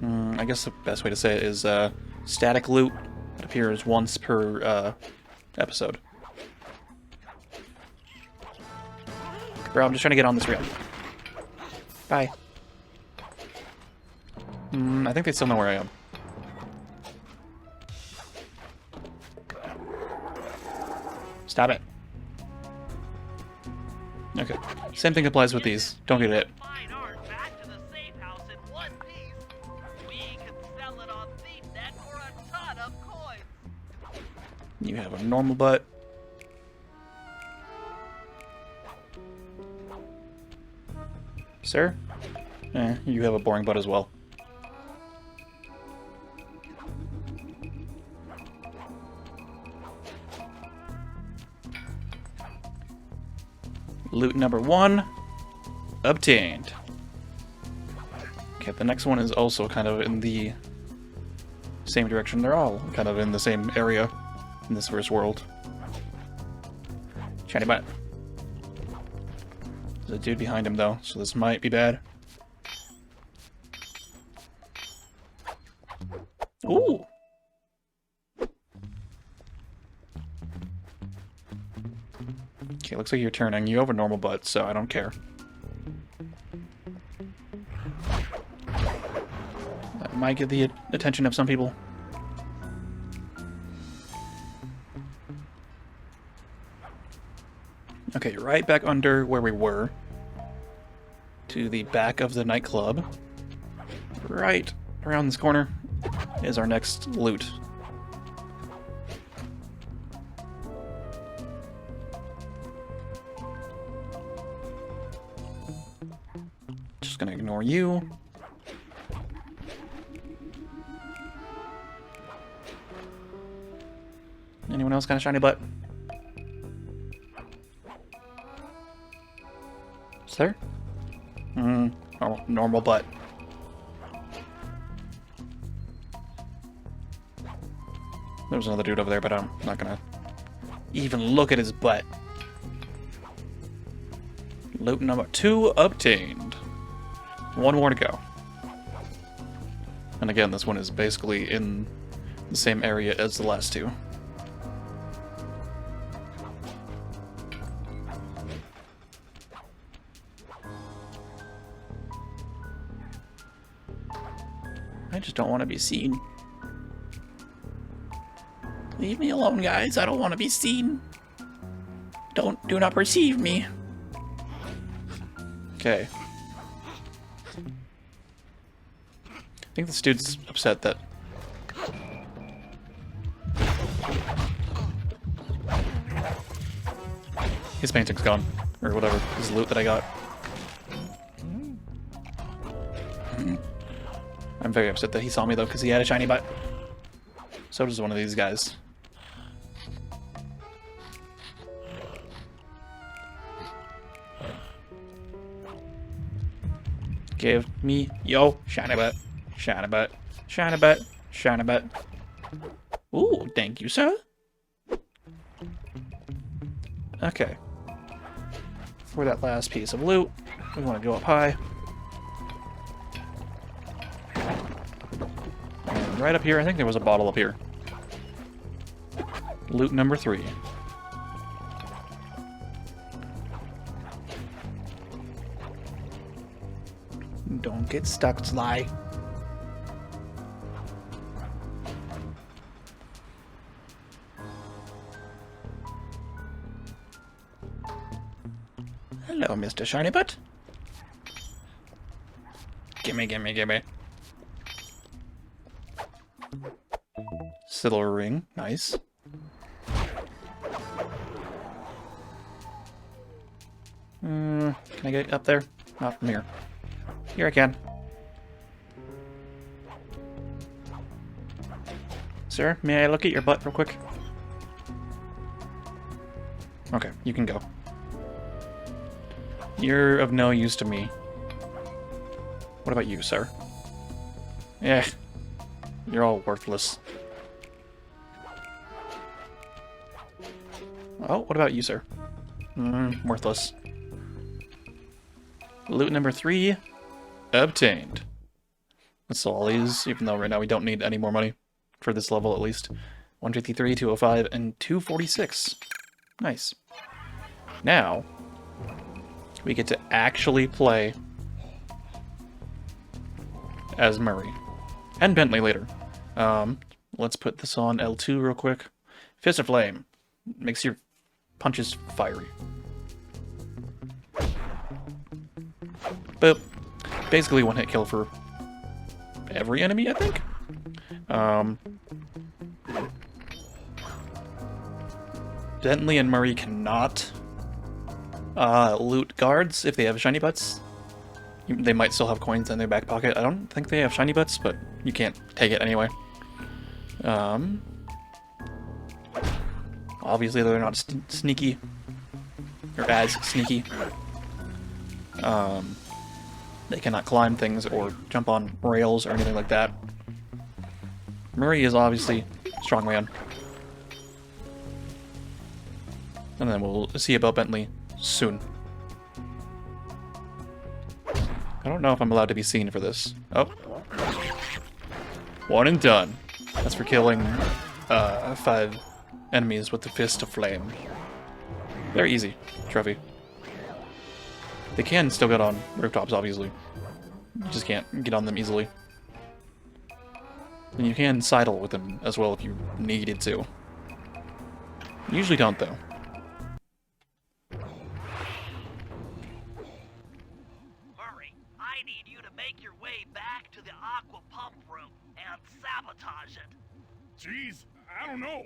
I guess the best way to say it is static loot that appears once per episode. Bro, I'm just trying to get on this reel. Bye. I think they still know where I am. Stop it. Okay. Same thing applies with these. Don't get hit. Fine art back to the safe house in one piece. We can sell it on ThiefNet for a ton of coins. You have a normal butt. Sir? You have a boring butt as well. Loot number 1 obtained. Okay, the next one is also kind of in the same direction. They're all kind of in the same area in this first world. Shiny butt. There's a dude behind him though, so this might be bad. Ooh! Okay, looks like you're turning. You have a normal butt, so I don't care. That might get the attention of some people. Okay, right back under where we were. To the back of the nightclub. Right around this corner is our next loot. Just gonna ignore you. Anyone else got a shiny butt? Sir? Oh, normal butt. There's another dude over there, but I'm not gonna even look at his butt. Loot number 2 obtained. 1 more to go. And again, this one is basically in the same area as the last 2. I just don't want to be seen. Leave me alone, guys. I don't want to be seen. Do not perceive me. Okay. I think this dude's upset that... his painting's gone. Or whatever. His loot that I got. I'm very upset that he saw me though, because he had a shiny butt. So does one of these guys. Give me yo shiny butt, shiny butt, shiny butt, shiny butt. Ooh, thank you, sir. Okay. For that last piece of loot, we want to go up high. And right up here, I think there was a bottle up here. Loot number 3. Don't get stuck, Sly. Hello, Mr. Shiny Butt. Gimme, gimme, gimme. Silver ring, nice. Can I get up there? Not from here. Here I can. Sir, may I look at your butt real quick? Okay, you can go. You're of no use to me. What about you, sir? Eh, you're all worthless. Oh, what about you, sir? Worthless. Loot number 3 obtained. Let's sell all these, even though right now we don't need any more money. For this level, at least. 153, 205, and 246. Nice. Now, we get to actually play as Murray. And Bentley later. Let's put this on L2 real quick. Fist of Flame. Makes your punches fiery. Boop. Basically one hit kill for every enemy, I think? Bentley and Murray cannot loot guards if they have shiny butts. They might still have coins in their back pocket. I don't think they have shiny butts, but you can't take it anyway. Obviously they're not sneaky, or as sneaky. They cannot climb things or jump on rails or anything like that. Murray is obviously strongman. And then we'll see about Bentley soon. I don't know if I'm allowed to be seen for this. Oh. One and done. That's for killing 5 enemies with the Fist of Flame. Very easy trophy. They can still get on rooftops, obviously. You just can't get on them easily. And you can sidle with them as well if you needed to. Usually don't, though. Murray, I need you to make your way back to the aqua pump room and sabotage it. Jeez, I don't know.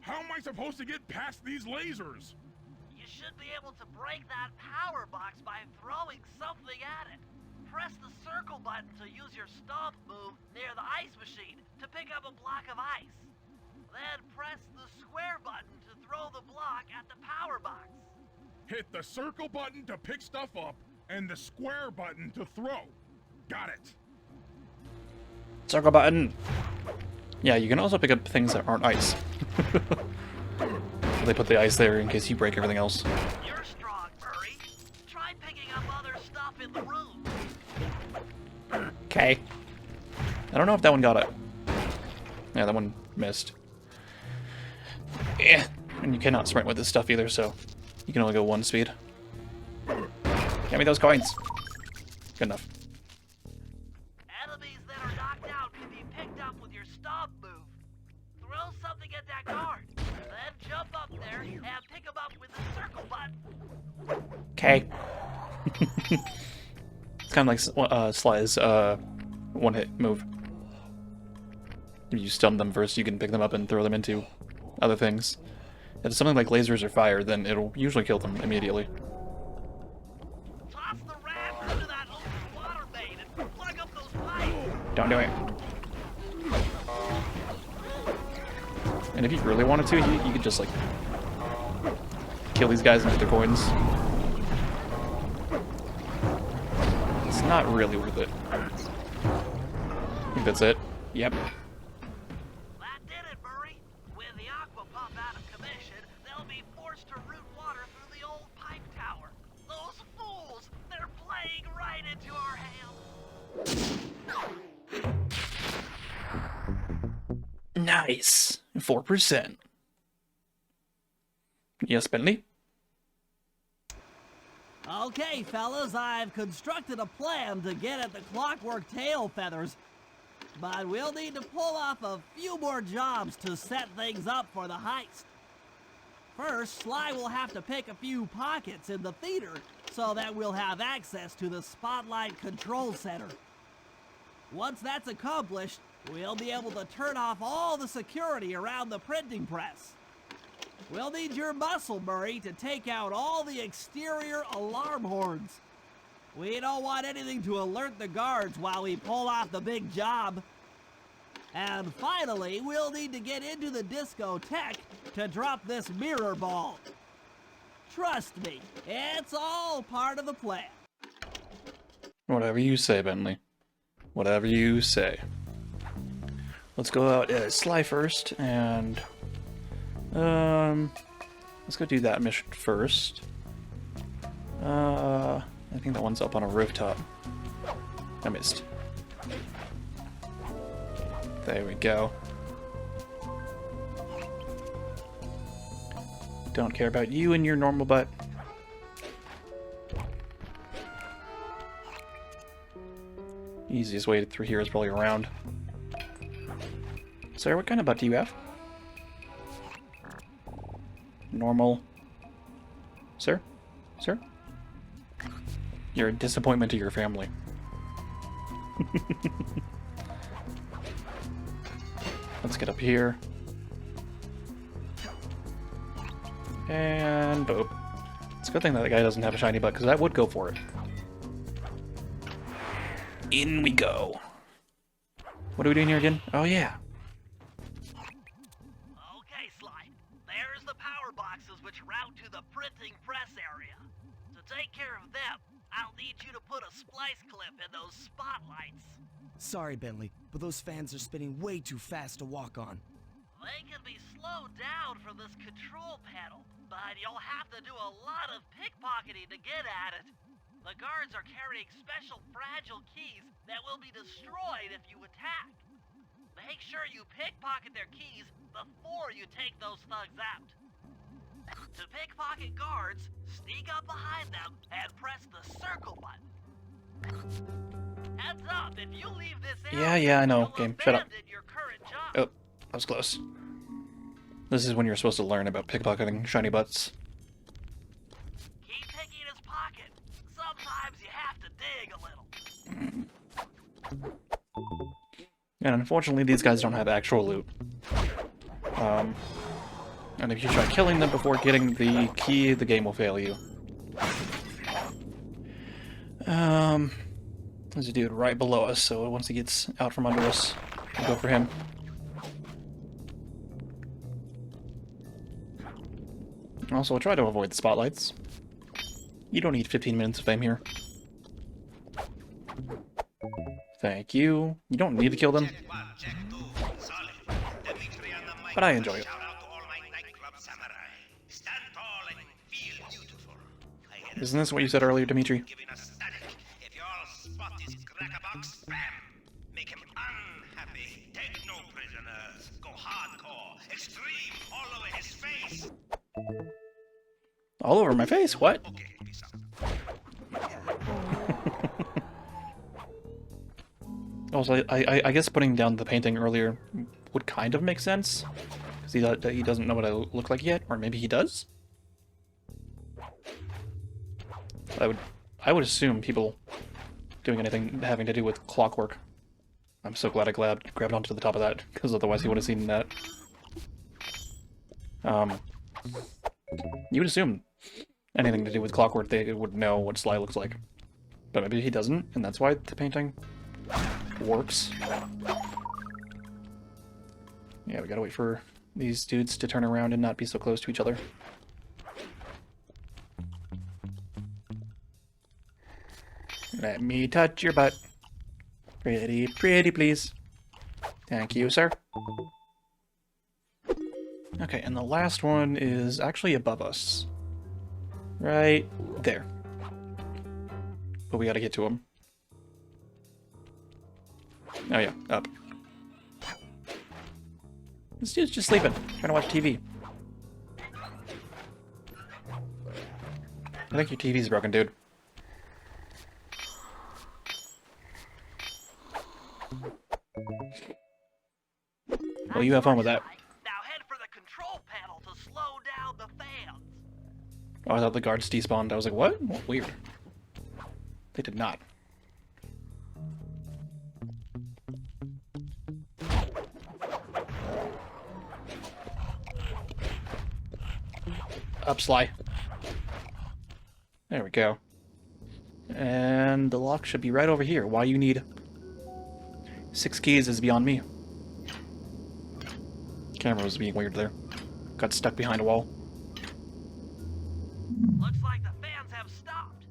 How am I supposed to get past these lasers? You should be able to break that power box by throwing something at it. Press the circle button to use your stomp move near the ice machine to pick up a block of ice. Then press the square button to throw the block at the power box. Hit the circle button to pick stuff up and the square button to throw. Got it. Circle button! Yeah, you can also pick up things that aren't ice. They put the ice there in case you break everything else. You're strong, Murray. Try picking up other stuff in the room. Okay. I don't know if that one got it. Yeah, that one missed. Yeah. And you cannot sprint with this stuff either, so you can only go 1 speed. Get me those coins. Good enough. Enemies that are knocked out can be picked up with your stomp move. Throw something at that guard, then jump up there and pick him up with the circle button. Okay. It's kind of like Sly's one-hit move. If you stun them first, you can pick them up and throw them into other things. If it's something like lasers or fire, then it'll usually kill them immediately. Toss the raft into that open water main and plug up those pipes. Don't do it. And if you really wanted to, you could just, like, kill these guys and get their coins. It's not really worth it. I think that's it. Yep. That did it, Murray. With the aqua pump out of commission, they'll be forced to route water through the old pipe tower. Those fools! They're playing right into our hands. Nice. 4%. Yes, Bentley? Okay, fellas, I've constructed a plan to get at the clockwork tail feathers. But we'll need to pull off a few more jobs to set things up for the heist. First, Sly will have to pick a few pockets in the theater so that we'll have access to the Spotlight Control Center. Once that's accomplished, we'll be able to turn off all the security around the printing press. We'll need your muscle, Murray, to take out all the exterior alarm horns. We don't want anything to alert the guards while we pull off the big job. And finally, we'll need to get into the discotheque to drop this mirror ball. Trust me, it's all part of the plan. Whatever you say, Bentley. Whatever you say. Let's go out as Sly first, and let's go do that mission first. I think that one's up on a rooftop. I missed. There we go. Don't care about you and your normal butt. Easiest way through here is probably around. Sir, what kind of butt do you have? Normal. Sir? Sir? You're a disappointment to your family. Let's get up here. And boop. It's a good thing that guy doesn't have a shiny butt, because that would go for it. In we go. What are we doing here again? Oh yeah. Okay, Sly. There's the power boxes which route to the printing press area. To take care of them, I'll need you to put a splice clip in those spotlights. Sorry, Bentley, but those fans are spinning way too fast to walk on. They can be slowed down from this control panel, but you'll have to do a lot of pickpocketing to get at it. The guards are carrying special fragile keys that will be destroyed if you attack. Make sure you pickpocket their keys before you take those thugs out. To pickpocket guards, sneak up behind them and press the circle button. Heads up, if you leave this area, Yeah, I know. you'll Game, shut up. abandon your current job. Oh, that was close. This is when you're supposed to learn about pickpocketing shiny butts. Keep picking his pocket. Sometimes you have to dig a little. And unfortunately, these guys don't have actual loot. And if you try killing them before getting the key, the game will fail you. There's a dude right below us, so once he gets out from under us, we'll go for him. Also, try to avoid the spotlights. You don't need 15 minutes of fame here. Thank you. You don't need to kill them. Check 1, check 2, solid. Dimitri and the mic. But I enjoy it. Shout out to all my nightclub samurai. Stand tall and feel beautiful. I get Isn't this what you said earlier, Dimitri? giving us static. If your spot is Crackerbox, bam! Make him unhappy. Take no prisoners. Go hardcore. Extreme. All over his face. All over my face? What? Okay, peace out. Also, I guess putting down the painting earlier would kind of make sense. Because he doesn't know what I look like yet, or maybe he does? I would assume people doing anything having to do with clockwork. I'm so glad I grabbed onto the top of that, because otherwise he would have seen that. You would assume anything to do with clockwork, they would know what Sly looks like. But maybe he doesn't, and that's why the painting works. Yeah, we gotta wait for these dudes to turn around and not be so close to each other. Let me touch your butt. Pretty, pretty, please. Thank you, sir. Okay, and the last one is actually above us. Right there. But we gotta get to him. Oh yeah, up. This dude's just sleeping, trying to watch TV. I think your TV's broken, dude. Well, you have fun with that. Now head for the control panel to slow down the fans. Oh, I thought the guards despawned. I was like, what? Weird. They did not. Up, Sly. There we go. And the lock should be right over here. Why you need 6 keys is beyond me. Camera was being weird there. Got stuck behind a wall. Looks like the fans have stopped.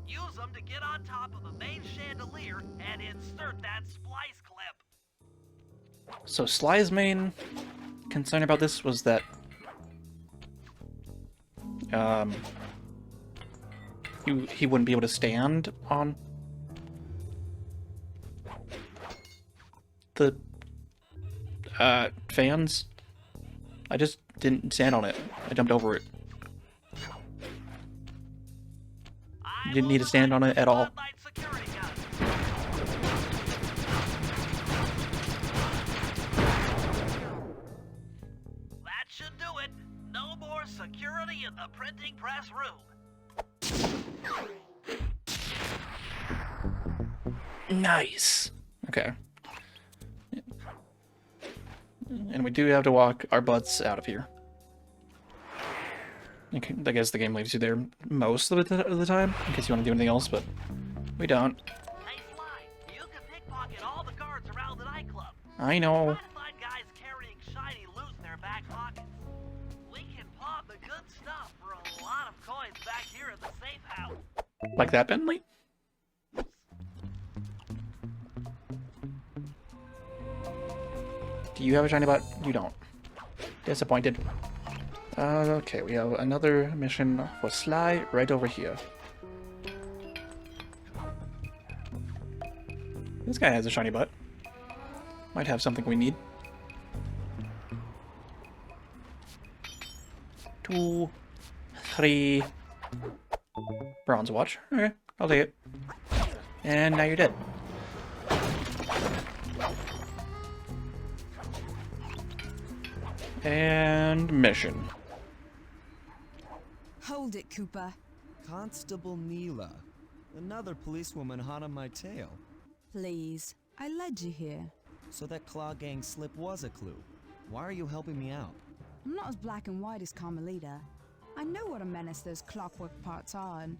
Use them to get on top of the main chandelier and insert that splice clip. So Sly's main concern about this was that he wouldn't be able to stand on the fans. I just didn't stand on it. I jumped over it. You didn't need to stand on it at all. That should do it. No more security in the printing press room. Nice. Okay. And we do have to walk our butts out of here. Okay, I guess the game leaves you there most of the time, in case you want to do anything else, but we don't. Hey, Sly, you can pickpocket all the guards around the nightclub. I know. Try to find guys carrying shiny loot in their back pockets. We can pop the good stuff for a lot of coins back here at the safe house. Like that, Bentley? Do you have a shiny butt? You don't. Disappointed. Okay, we have another mission for Sly right over here. This guy has a shiny butt. Might have something we need. 2, 3. Bronze watch. Okay, I'll take it. And now you're dead. And mission. Hold it, Cooper. Constable Neela. Another policewoman hot on my tail. Please. I led you here. So that Claw Gang slip was a clue. Why are you helping me out? I'm not as black and white as Carmelita. I know what a menace those clockwork parts are, and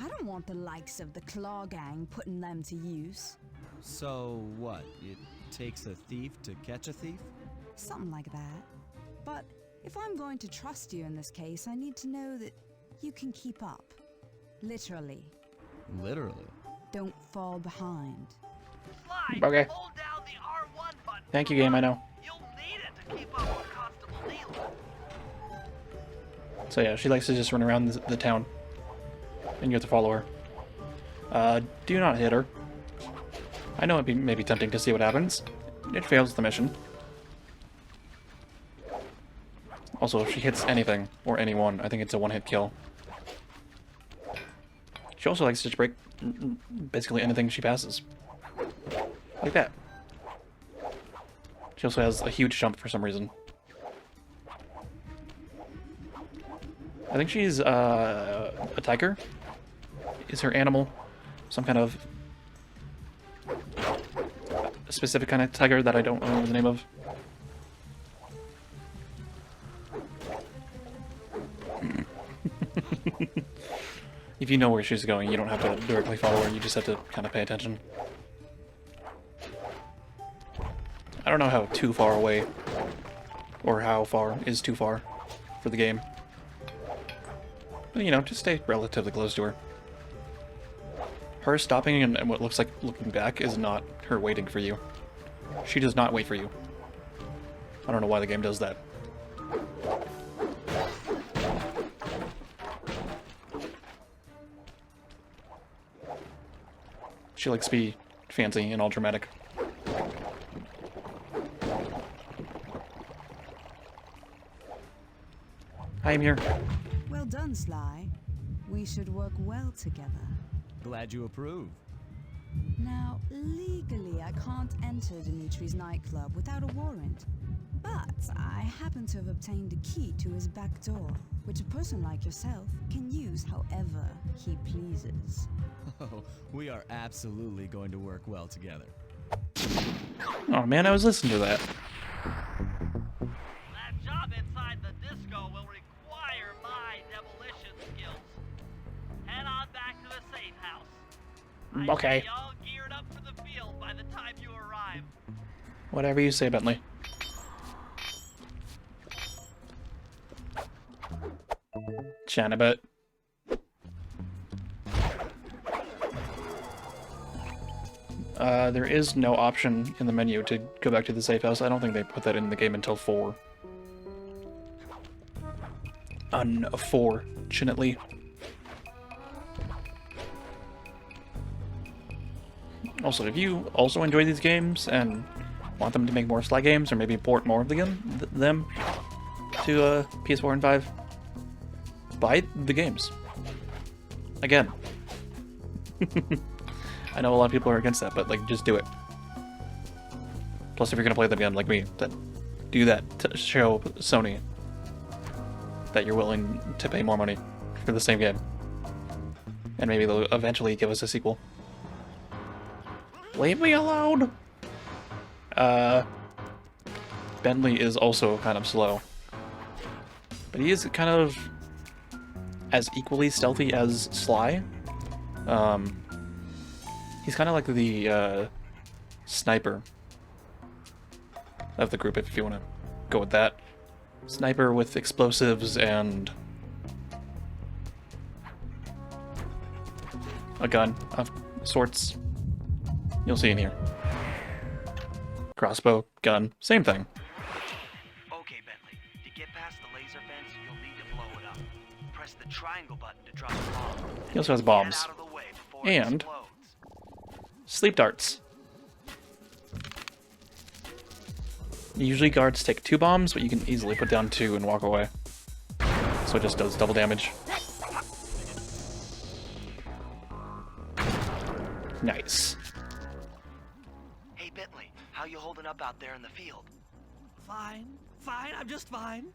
I don't want the likes of the Claw Gang putting them to use. So what? It takes a thief to catch a thief? Something like that. But if I'm going to trust you in this case, I need to know that you can keep up. Literally. Literally? Don't fall behind. Sly, Okay. hold down the R1 button. Thank you, game, I know. You'll need it to keep up with Constable Neela. So yeah, she likes to just run around the town. And you have to follow her. Do not hit her. I know it'd be maybe tempting to see what happens. It fails the mission. Also, if she hits anything, or anyone, I think it's a one-hit kill. She also likes to break basically anything she passes. Like that. She also has a huge jump for some reason. I think she's a tiger. Is her animal some kind of specific kind of tiger that I don't remember the name of? If you know where she's going, you don't have to directly follow her, you just have to kind of pay attention. I don't know how too far away, or how far is too far for the game. But, you know, just stay relatively close to her. Her stopping and what looks like looking back is not her waiting for you. She does not wait for you. I don't know why the game does that. She likes to be fancy and all dramatic. I am here. Well done, Sly. We should work well together. Glad you approve. Now, legally, I can't enter Dimitri's nightclub without a warrant. But But I happen to have obtained a key to his back door, which a person like yourself can use however he pleases. Oh, we are absolutely going to work well together. Oh man, I was listening to that. That job inside the disco will require my demolition skills. Head on back to the safe house. I Okay. should be all geared up for the field by the time you arrive. Whatever you say, Bentley. Chat a bit. There is no option in the menu to go back to the safe house. I don't think they put that in the game until 4. Unfortunately. Also, if you also enjoy these games and want them to make more Sly games, or maybe port more of them to PS4 and 5, buy the games. Again. I know a lot of people are against that, but like, just do it. Plus, if you're gonna play them again, like me, then do that to show Sony that you're willing to pay more money for the same game. And maybe they'll eventually give us a sequel. Leave me alone! Bentley is also kind of slow. But he is kind of as equally stealthy as Sly. He's kind of like the sniper of the group, if you want to go with that. Sniper with explosives and a gun of sorts. You'll see in here. Crossbow, gun, same thing. Okay, Bentley. To get past the laser fence, you'll need to blow it up. Press the triangle button to drop the bomb. He also has bombs. Get out of the way before it And explodes. sleep darts. Usually guards take 2 bombs, but you can easily put down 2 and walk away. So it just does double damage. Nice. Hey, Bentley, how you holding up out there in the field? Fine, I'm just fine.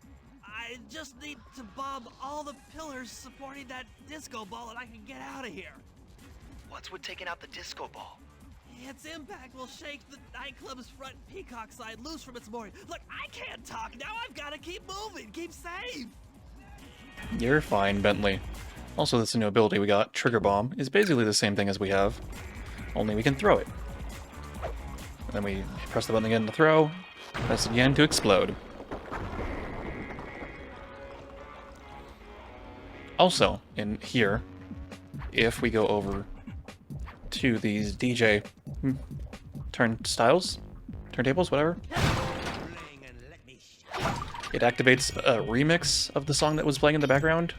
I just need to bomb all the pillars supporting that disco ball and I can get out of here. What's with taking out the disco ball? Its impact will shake the nightclub's front peacock side loose from its mooring. Look, I can't talk now. I've got to keep moving, keep safe. You're fine, Bentley. Also, this new ability we got, Trigger Bomb, is basically the same thing as we have, only we can throw it. And then we press the button again to throw, press it again to explode. Also, in here, if we go over to these DJ turntables, whatever, it activates a remix of the song that was playing in the background.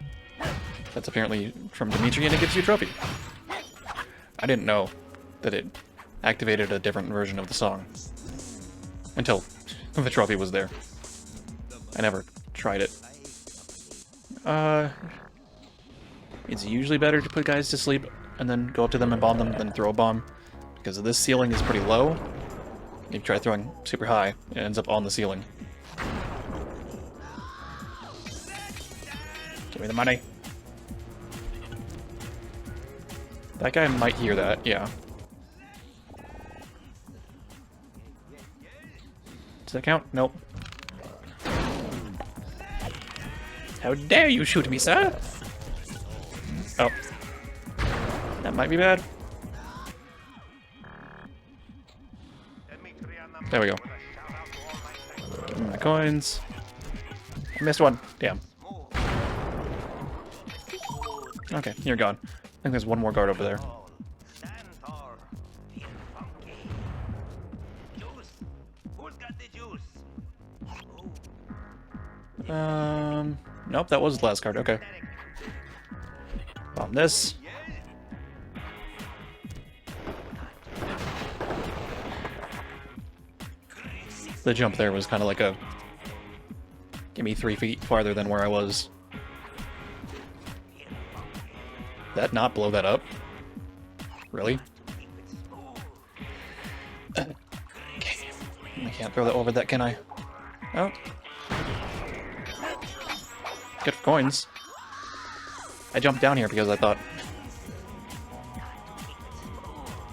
That's apparently from Dimitri, and it gives you a trophy. I didn't know that it activated a different version of the song until the trophy was there. I never tried it. It's usually better to put guys to sleep and then go up to them and bomb them than throw a bomb, because this ceiling is pretty low. If you try throwing super high, it ends up on the ceiling. Give me the money. That guy might hear that, yeah. Does that count? Nope. How dare you shoot me, sir? Oh. That might be bad. There we go. Give me my coins. I missed one. Damn. Okay, you're gone. I think there's one more guard over there. Nope, that was the last card. Okay. Bomb this. The jump there was kind of like a... Give me 3 feet farther than where I was. That not blow that up? Really? Okay. I can't throw that over that, can I? Oh. Good for coins. I jumped down here because I thought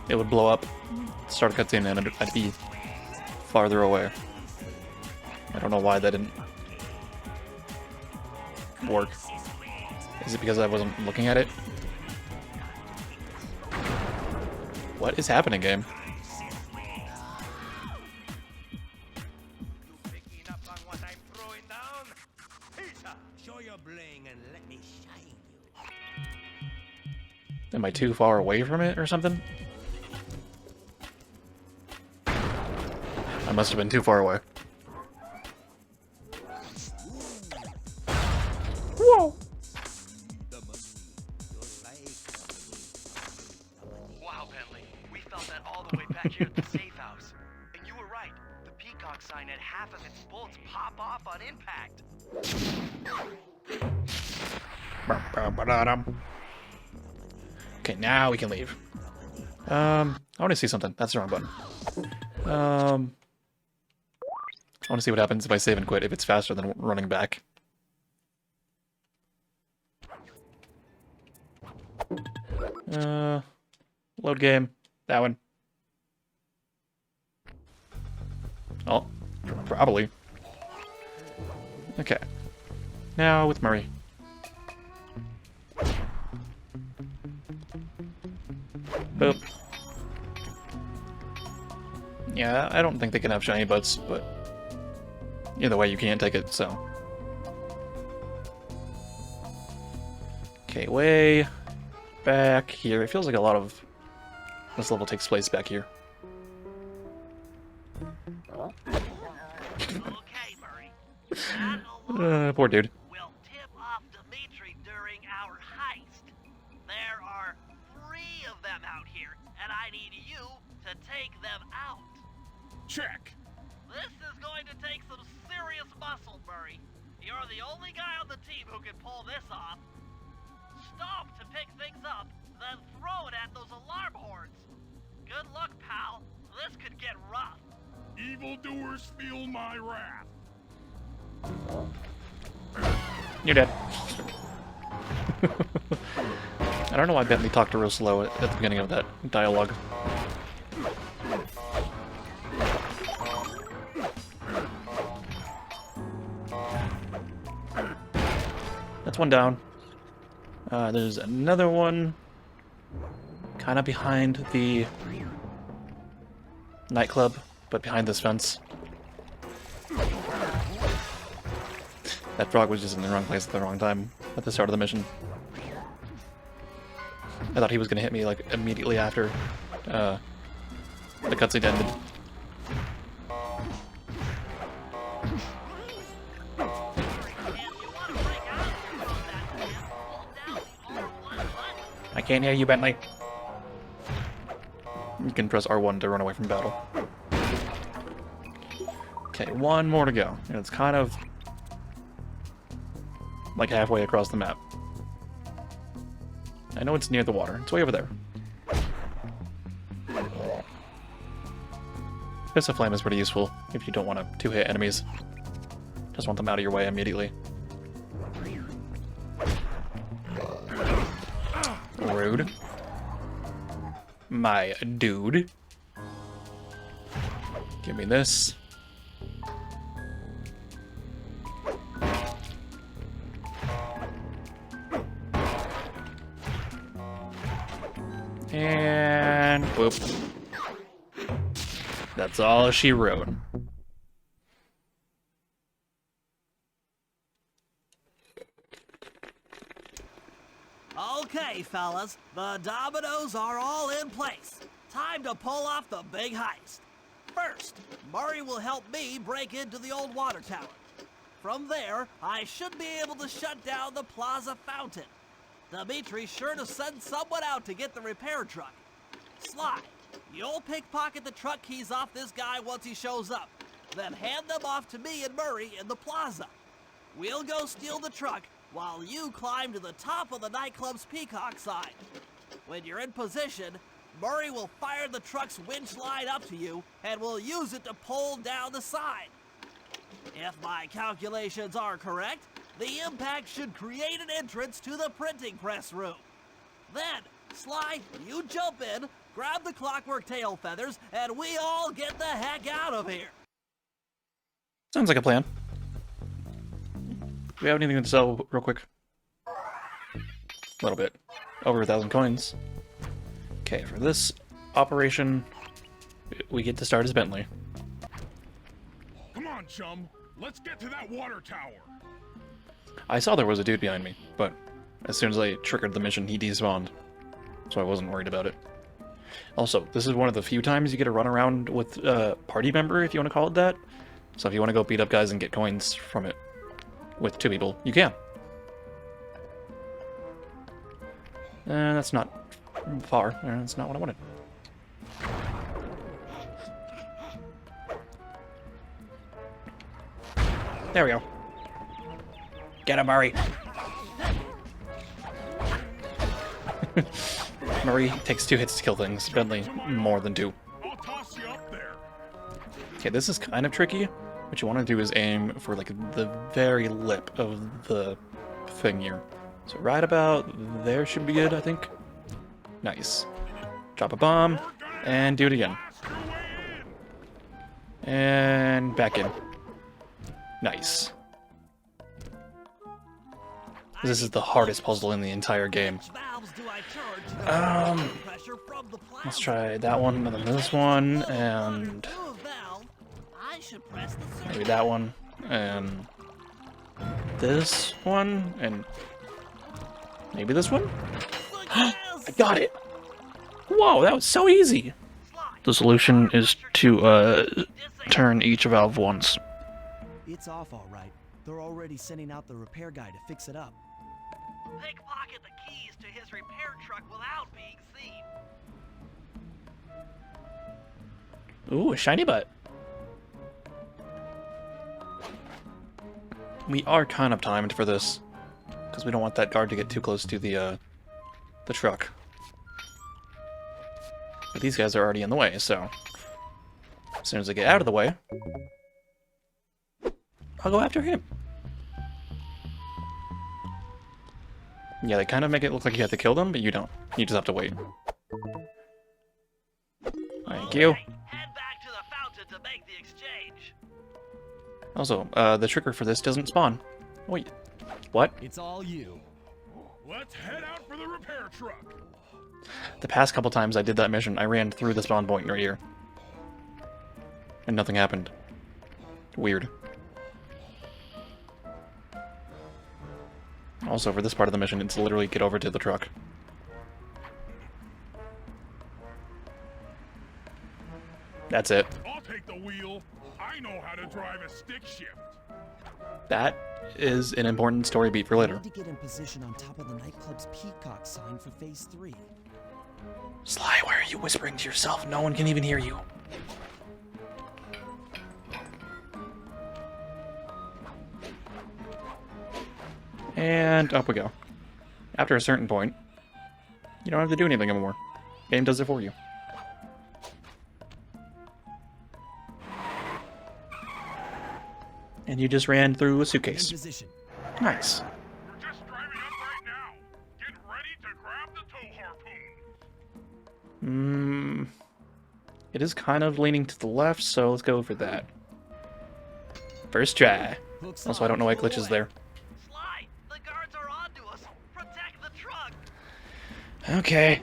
it would blow up, start a cutscene, and I'd be farther away. I don't know why that didn't work. Is it because I wasn't looking at it? What is happening, game? Picking up on what I'm throwing down? Peter, show your bling and let me shine you. Am I too far away from it or something? I must have been too far away. Whoa! Wow, Bentley, we felt that all the way back here at the safe house. And you were right. The peacock sign had half of its bolts pop off on impact. Okay, now we can leave. I want to see something. That's the wrong button. I want to see what happens if I save and quit, if it's faster than running back. Load game. That one. Oh, probably. Okay. Now with Murray. Boop. Yeah, I don't think they can have shiny butts, but either way, you can't take it, so. Okay, way back here. It feels like a lot of this level takes place back here. Okay, Murray. That alarm Poor dude. will tip off Dimitri during our heist. There are 3 of them out here, and I need you to take them out. Check. This is going to take some serious muscle, Murray. You're the only guy on the team who can pull this off. Stop to pick things up, then throw it at those alarm horns. Good luck, pal. This could get rough. Evildoers feel my wrath. You're dead. I don't know why Bentley talked real slow at the beginning of that dialogue. That's one down. There's another one kind of behind the nightclub, but behind this fence. That frog was just in the wrong place at the wrong time at the start of the mission. I thought he was going to hit me like immediately after the cutscene ended. I can't hear you, Bentley. You can press R1 to run away from battle. Okay, one more to go. And it's kind of like halfway across the map. I know it's near the water. It's way over there. Fist of Flame is pretty useful if you don't want to two-hit enemies. Just want them out of your way immediately. Rude. My dude. Give me this. And whoop. That's all she wrote. Okay, fellas, the dominoes are all in place. Time to pull off the big heist. First, Murray will help me break into the old water tower. From there, I should be able to shut down the plaza fountain. Dimitri's sure to send someone out to get the repair truck. Sly, you'll pickpocket the truck keys off this guy once he shows up, then hand them off to me and Murray in the plaza. We'll go steal the truck while you climb to the top of the nightclub's peacock sign. When you're in position, Murray will fire the truck's winch line up to you and will use it to pull down the sign. If my calculations are correct, the impact should create an entrance to the printing press room. Then, Sly, you jump in, grab the clockwork tail feathers, and we all get the heck out of here. Sounds like a plan. Do we have anything to sell real quick? A little bit. Over 1,000 coins. Okay, for this operation, we get to start as Bentley. Come on, chum. Let's get to that water tower. I saw there was a dude behind me, but as soon as I triggered the mission, he despawned. So I wasn't worried about it. Also, this is one of the few times you get to run around with a party member, if you want to call it that. So if you want to go beat up guys and get coins from it with 2 people, you can. That's not far. That's not what I wanted. There we go. Get him, Murray. Murray takes 2 hits to kill things. Bentley, more than 2. I'll toss you up there. Okay, this is kind of tricky. What you want to do is aim for, like, the very lip of the thing here. So right about there should be good, I think. Nice. Drop a bomb, and do it again. And back in. Nice. This is the hardest puzzle in the entire game. Let's try that one, and then this one, and maybe that one, and this one, and maybe this one? I got it! Whoa, that was so easy! The solution is to turn each valve once. It's off all right. They're already sending out the repair guy to fix it up. Pickpocket the keys to his repair truck without being seen. Ooh, a shiny butt. We are kind of timed for this, because we don't want that guard to get too close to the truck. But these guys are already in the way, so as soon as I get out of the way, I'll go after him. Yeah, they kind of make it look like you have to kill them, but you don't. You just have to wait. Thank you. Head back to the fountain to make the exchange. Also, the trigger for this doesn't spawn. Wait, what? It's all you. Let's head out for the repair truck. The past couple times I did that mission, I ran through the spawn point right here. And nothing happened. Weird. Also, for this part of the mission, it's literally get over to the truck. That's it. I'll take the wheel. I know how to drive a stick shift. That is an important story beat for I later. need to get in position on top of the nightclub's peacock sign for phase 3. Sly, why are you whispering to yourself? No one can even hear you. And up we go. After a certain point, you don't have to do anything anymore. Game does it for you. And you just ran through a In suitcase. position. Nice. We're just driving up right now. Get ready to grab the tow harpoon. It is kind of leaning to the left, so let's go for that. First try. Hooks Also, I don't know why glitch is there. Sly, the guards are onto us. Protect the truck. Okay.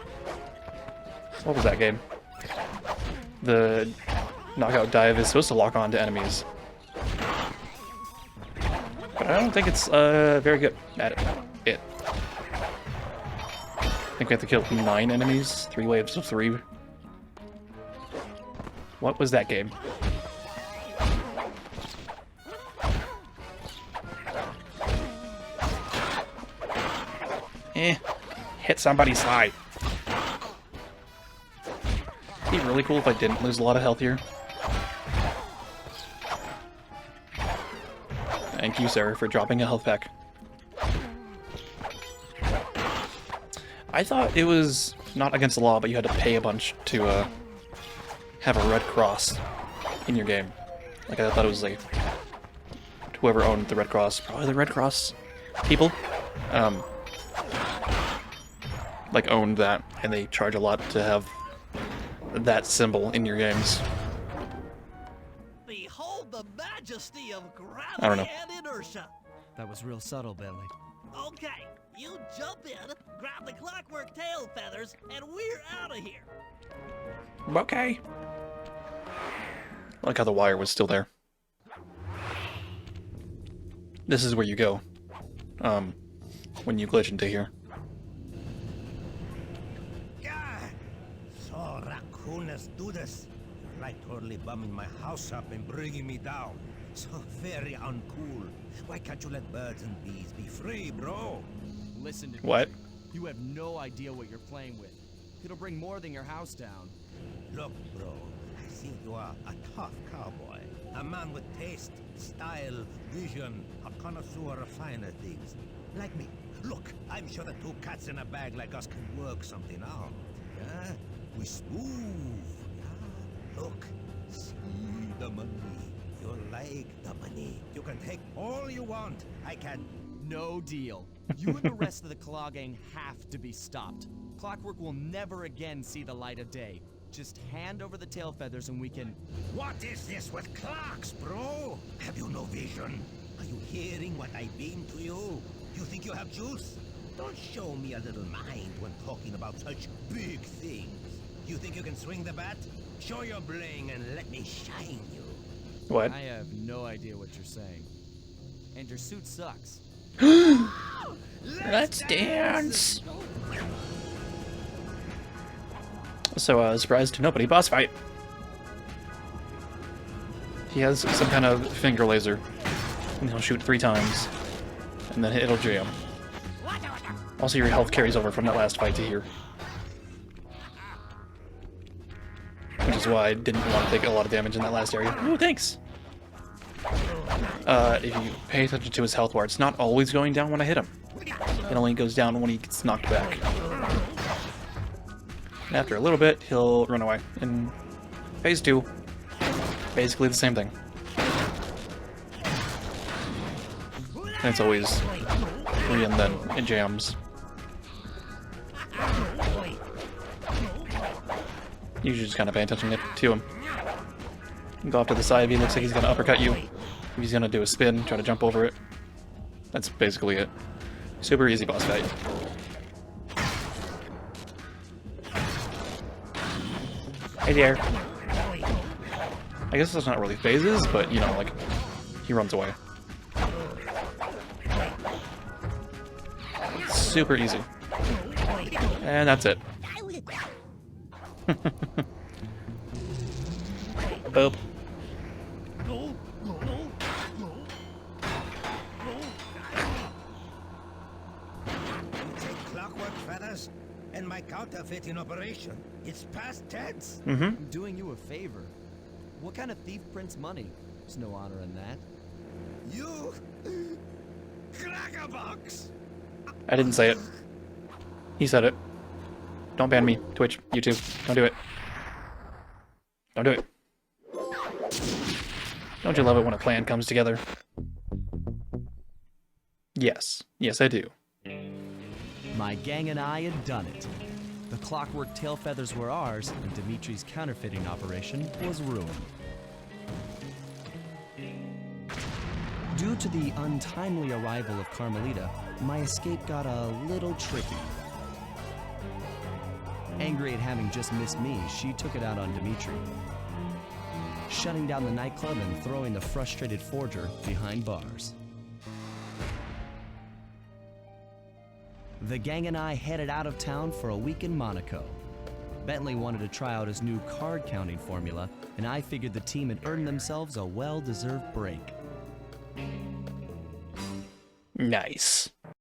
What was that game? The knockout dive is supposed to lock on to enemies. But I don't think it's very good at it. I think we have to kill 9 enemies, 3 waves of 3. What was that game? Hit somebody, Sly. It'd be really cool if I didn't lose a lot of health here. Thank you, sir, for dropping a health pack. I thought it was not against the law, but you had to pay a bunch to have a red cross in your game. Like, I thought it was like whoever owned the Red Cross, probably the Red Cross people, like owned that, and they charge a lot to have that symbol in your games. Behold the majesty of I don't know. gravity and inertia. That was real subtle, Bentley. Okay, you jump in, grab the clockwork tail feathers, and we're out of here. Okay. I like how the wire was still there. This is where you go, when you glitch into here. Yeah. So raccooners do this. You're like totally bumming my house up and bringing me down. So very uncool. Why can't you let birds and bees be free, bro? Listen to What? me. You have no idea what you're playing with. It'll bring more than your house down. Look, bro, I think you are a tough cowboy. A man with taste, style, vision, a connoisseur of finer things. Like me. Look, I'm sure the two cats in a bag like us can work something out. Yeah? We smooth. Yeah? Look, see the money. You like the money. You can take all you want. I can... No deal. You and the rest of the Claw Gang have to be stopped. Clockwork will never again see the light of day. Just hand over the tail feathers and we can... What is this with clocks, bro? Have you no vision? Are you hearing what I beam to you? You think you have juice? Don't show me a little mind when talking about such big things. You think you can swing the bat? Show your bling and let me shine you. What? I have no idea what you're saying. And your suit sucks. Let's dance! So, surprise to nobody, boss fight! He has some kind of finger laser, and he'll shoot 3 times, and then it'll jam. Also, your health carries over from that last fight to here. Which is why I didn't want to take a lot of damage in that last area. Ooh, thanks! If you pay attention to his health bar, it's not always going down when I hit him. It only goes down when he gets knocked back. And after a little bit, he'll run away. In phase 2, basically the same thing. And it's always 3 and then it jams. You should just kind of pay attention to him. Go off to the side if he looks like he's going to uppercut you. If he's going to do a spin, try to jump over it. That's basically it. Super easy boss fight. Hey there. I guess that's not really phases, but you know, like, he runs away. Super easy. And that's it. Boop. Take clockwork feathers and my counterfeit in operation. It's past tense. I'm doing you a favor. What kind of thief prints money? There's no honor in that. You... Crackerbox! I didn't say it. He said it. Don't ban me. Twitch, YouTube. Don't do it. Don't do it. Don't you love it when a plan comes together? Yes. Yes, I do. My gang and I had done it. The clockwork tail feathers were ours, and Dimitri's counterfeiting operation was ruined. Due to the untimely arrival of Carmelita, my escape got a little tricky. Angry at having just missed me, she took it out on Dimitri, shutting down the nightclub and throwing the frustrated forger behind bars. The gang and I headed out of town for a week in Monaco. Bentley wanted to try out his new card counting formula, and I figured the team had earned themselves a well-deserved break. Nice.